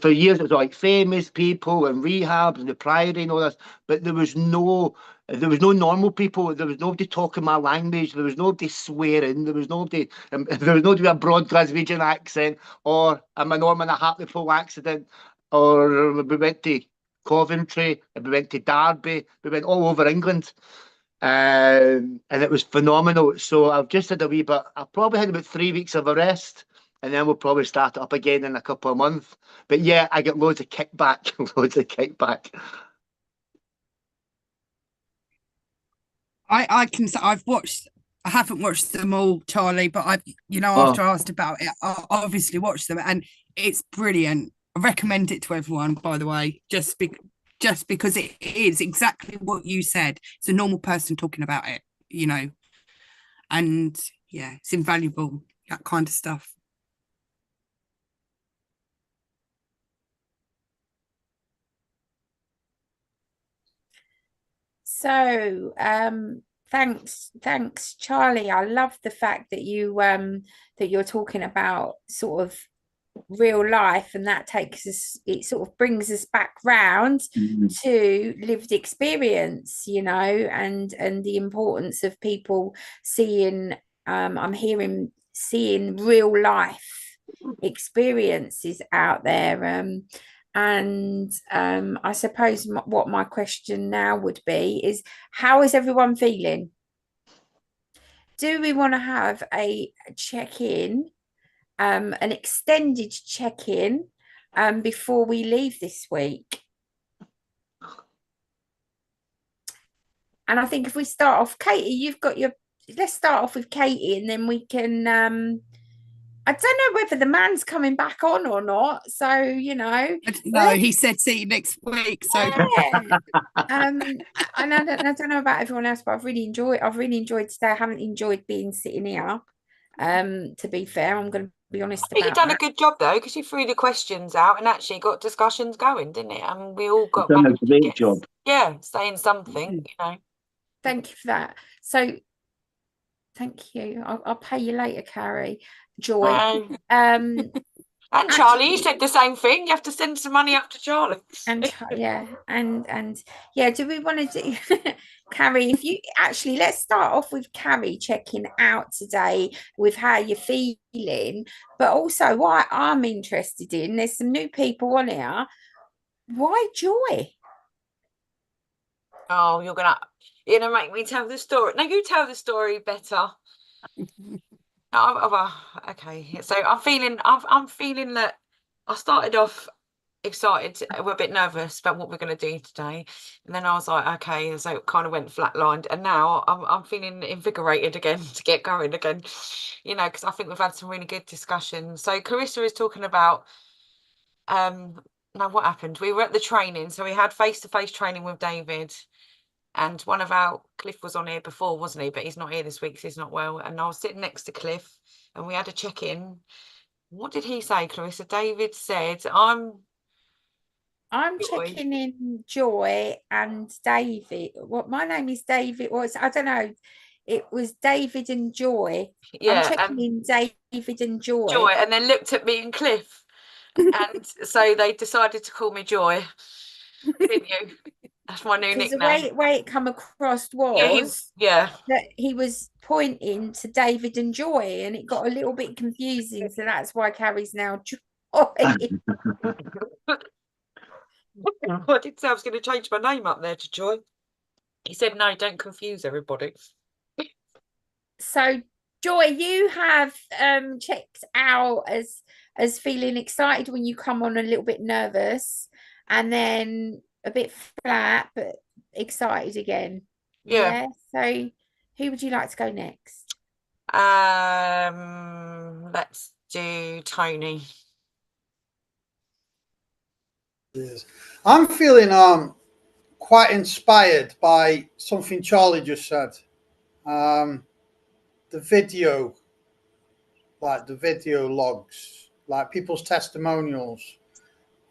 for years it was like famous people and rehabs and the Priory and all this, but there was no normal people. There was nobody talking my language. There was nobody swearing. There was nobody with a broad Glaswegian accent, or a Norman a Hartlepool accident, or we went to Coventry, and we went to Derby, we went all over England. And it was phenomenal. So I've just had a wee bit, I've probably had about 3 weeks of a rest, and then we'll probably start it up again in a couple of months. But yeah, I get loads of kickback, loads of kickback.
I can say I haven't watched them all, Charlie, but after I asked about it, I obviously watched them, and it's brilliant. I recommend it to everyone, by the way, just because it is exactly what you said. It's a normal person talking about it, and yeah, it's invaluable, that kind of stuff.
So thanks Charlie. I love the fact that you're talking about sort of real life, and that it sort of brings us back round to lived experience, and the importance of people seeing seeing real life experiences out there. And I suppose what my question now would be is, how is everyone feeling? Do we want to have a check-in, an extended check-in, before we leave this week? And I think if we start off, Katie, let's start off with Katie, and then we can, I don't know whether the man's coming back on or not. So,
No, he said see you next week. So
yeah. And I don't know about everyone else, but I've really enjoyed today. I haven't enjoyed sitting here. To be fair, I'm going to be honest.
I think you've done a good job though, because you threw the questions out and actually got discussions going, didn't it? And we all got
done a great job.
Yeah, saying something,
Thank you for that. So, thank you. I'll pay you later, Carrie. Joy.
And Charlie, you said the same thing. You have to send some money up to Charlie.
And yeah, and yeah. Do we want to do, Carrie? Let's start off with Carrie checking out today with how you're feeling, but also what I'm interested in. There's some new people on here. Why Joy?
Oh, you're gonna make me tell the story. No, you tell the story better. Okay, so I'm feeling that I started off excited. We're a bit nervous about what we're going to do today, and then I was like, okay, so it kind of went flatlined, and now I'm feeling invigorated again to get going again, because I think we've had some really good discussions. So Carissa is talking about now what happened. We were at the training, so we had face-to-face training with David. And one of Cliff was on here before, wasn't he? But he's not here this week because he's not well. And I was sitting next to Cliff, and we had a check-in. What did he say, Clarissa? David said, I'm
checking in Joy and David. My name is David. I don't know. It was David and Joy.
Yeah,
I'm checking in David and Joy.
And then looked at me and Cliff. And so they decided to call me Joy, didn't you? That's my new
Because the
nickname.
way it come across
Yeah,
was
yeah.
that he was pointing to David and Joy, and it got a little bit confusing. So that's why Carrie's now Joy.
I did say I was going to change my name up there to Joy. He said, no, don't confuse everybody.
So Joy, you have checked out as feeling excited when you come on, a little bit nervous, and then a bit flat but excited again.
Yeah.
So who would you like to go next?
Let's do Tony.
I'm feeling quite inspired by something Charlie just said. The video, like the video logs, like people's testimonials.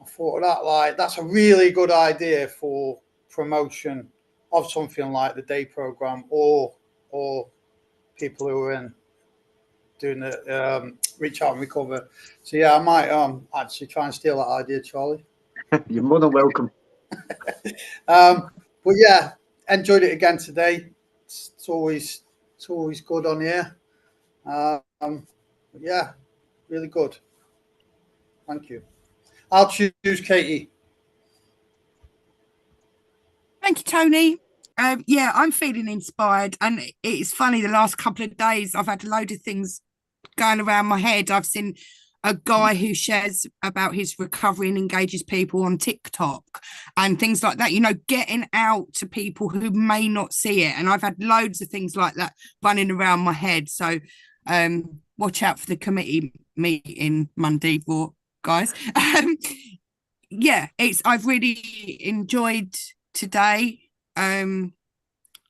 I thought that's a really good idea for promotion of something like the day program or people who are in doing the reach out and recover. So yeah, I might actually try and steal that idea, Charlie.
You're more than welcome.
But yeah, enjoyed it again today. It's always good on here. Yeah, really good. Thank you. I'll choose Katie.
Thank you, Tony. Yeah, I'm feeling inspired, and it's funny. The last couple of days, I've had a load of things going around my head. I've seen a guy who shares about his recovery and engages people on TikTok and things like that. You know, getting out to people who may not see it. And I've had loads of things like that running around my head. So, watch out for the committee meeting Monday, guys. Yeah, I've really enjoyed today. You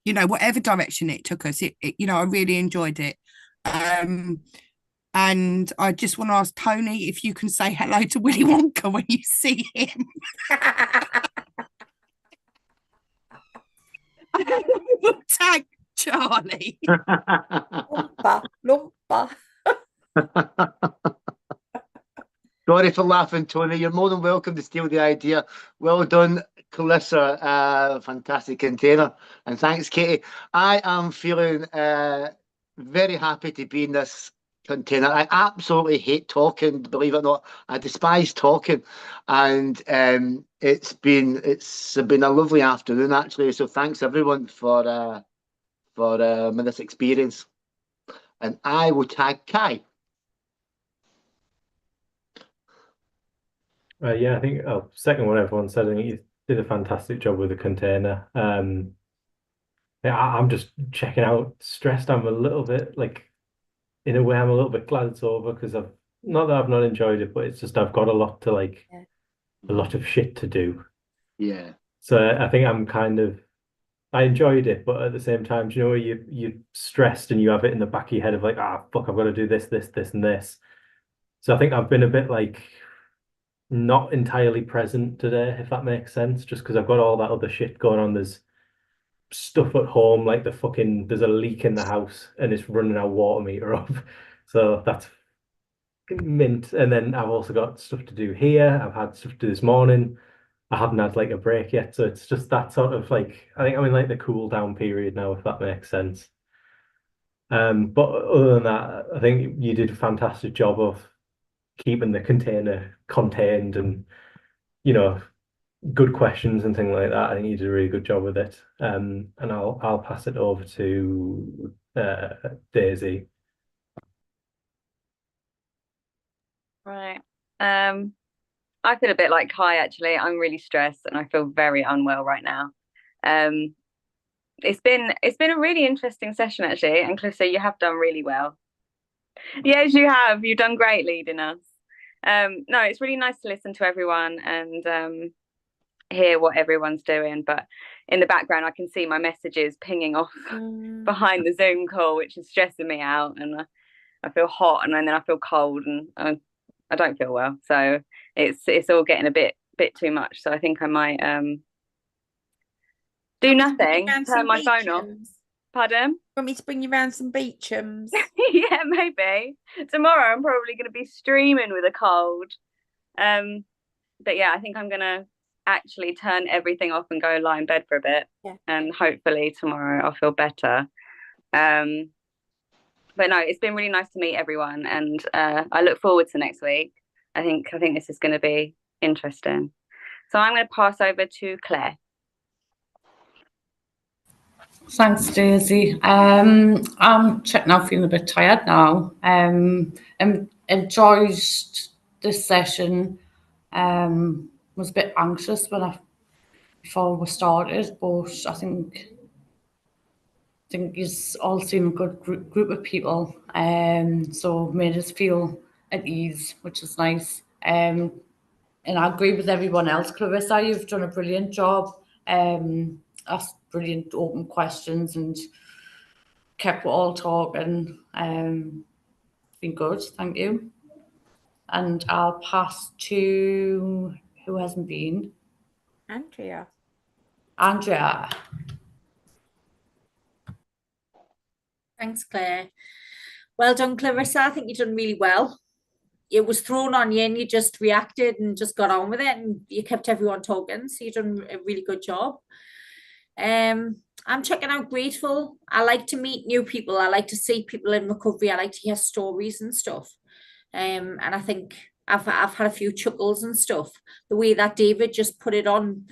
know, whatever direction it took us, you know, I really enjoyed it. And I just want to ask Tony if you can say hello to Willy Wonka when you see him. We'll tag Charlie.
Lumpa.
Sorry for laughing, Tony. You're more than welcome to steal the idea. Well done, Calissa. Fantastic container. And thanks, Katie. I am feeling very happy to be in this container. I absolutely hate talking, believe it or not. I despise talking. And it's been a lovely afternoon, actually. So thanks, everyone, for this experience. And I will tag Kai.
Yeah, I think I'll second what everyone said. I think you did a fantastic job with the container. Yeah, I'm just checking out, stressed. I'm a little bit like, in a way, I'm a little bit glad it's over because I've not enjoyed it, but it's just I've got a lot to a lot of shit to do.
Yeah.
So I think I enjoyed it, but at the same time, you know, you're stressed and you have it in the back of your head of like, fuck, I've got to do this, and this. So I think I've been a bit like not entirely present today, if that makes sense, just because I've got all that other shit going on. There's stuff at home, like there's a leak in the house and it's running our water meter off. So that's mint. And then I've also got stuff to do here. I've had stuff to do this morning. I haven't had like a break yet. So it's just that sort of like, I think I'm in like the cool down period now, if that makes sense. But other than that, I think you did a fantastic job of keeping the container contained and, you know, good questions and things like that. I think you did a really good job with it. And I'll pass it over to Daisy.
Right. I feel a bit like Kai, actually. I'm really stressed and I feel very unwell right now. It's been a really interesting session, actually. And Calissa, you have done really well. Yes, you have. You've done great leading us. No, it's really nice to listen to everyone and hear what everyone's doing. But in the background, I can see my messages pinging off behind the Zoom call, which is stressing me out. And I feel hot, and then I feel cold, and I don't feel well. So it's all getting a bit too much. So I think I might do nothing, turn my phone off. Pardon?
Want me to bring you around some Beechams?
Yeah, maybe. Tomorrow I'm probably going to be streaming with a cold. But yeah, I think I'm gonna actually turn everything off and go lie in bed for a bit, and hopefully tomorrow I'll feel better. But no, it's been really nice to meet everyone, and I look forward to next week. I think this is going to be interesting. So I'm going to pass over to Claire.
Thanks, Daisy. I'm checking out, feeling a bit tired now. Enjoyed this session. Was a bit anxious before we started, but I think it's all seemed a good group of people. So made us feel at ease, which is nice. And I agree with everyone else. Clarissa, you've done a brilliant job. Asked brilliant open questions and kept it all talking. Been good, thank you. And I'll pass to who hasn't been.
Andrea.
Thanks, Claire. Well done, Clarissa. I think you've done really well. It was thrown on you and you just reacted and just got on with it, and you kept everyone talking. So you've done a really good job. I'm checking out grateful. I like to meet new people. I like to see people in recovery. I like to hear stories and stuff. And I think I've had a few chuckles and stuff. The way that David just put it on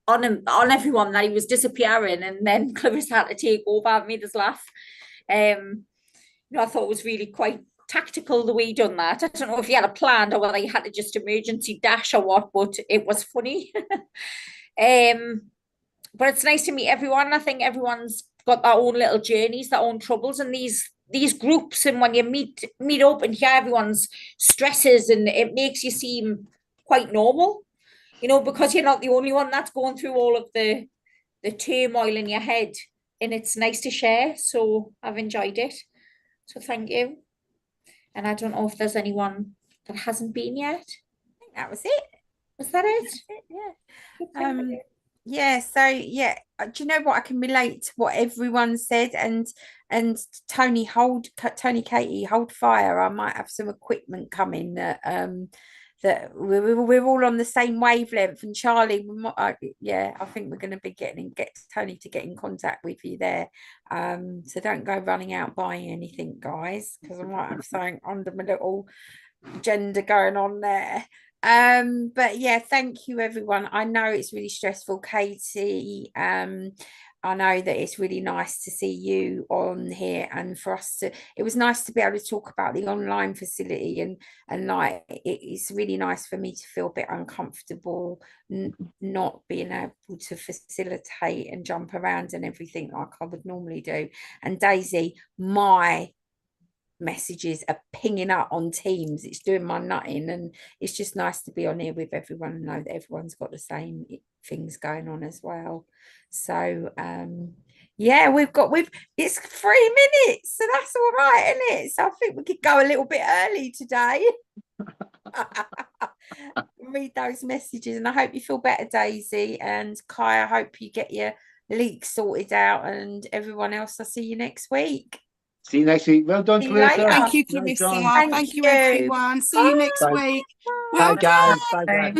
everyone that he was disappearing, and then Clarissa had to take over and made us laugh. I thought it was really quite tactical the way he done that. I don't know if he had a plan or whether he had to just emergency dash or what, but it was funny. But it's nice to meet everyone. I think everyone's got their own little journeys, their own troubles, and these groups, and when you meet up and hear everyone's stresses, and it makes you seem quite normal, because you're not the only one that's going through all of the turmoil in your head, and it's nice to share. So I've enjoyed it. So thank you. And I don't know if there's anyone that hasn't been yet.
I think that was it.
Was that it?
That's it, yeah. So do you know what? I can relate to what everyone said, and Tony, Katie, hold fire. I might have some equipment coming that that we're all on the same wavelength. And Charlie, I think we're going to be get Tony to get in contact with you there. So don't go running out buying anything, guys, because I might have something under my little agenda going on there. But yeah, thank you everyone. I know it's really stressful, Katie. I know that it's really nice to see you on here, and for us it was nice to be able to talk about the online facility, and like it's really nice for me to feel a bit uncomfortable not being able to facilitate and jump around and everything like I would normally do. And Daisy, my messages are pinging up on Teams, it's doing my nutting, and it's just nice to be on here with everyone and know that everyone's got the same things going on as well. So it's 3 minutes, so that's all right, isn't it? So I think we could go a little bit early today. Read those messages, and I hope you feel better, Daisy, and Kai, I hope you get your leak sorted out, and everyone else, I'll see you next week.
See you next week. Well done, Clarissa.
Thank you, Clarissa.
Thank
Thank you,
you.
everyone. See you next
Bye.
week.
Bye,
Well
guys.
done.
Bye, guys.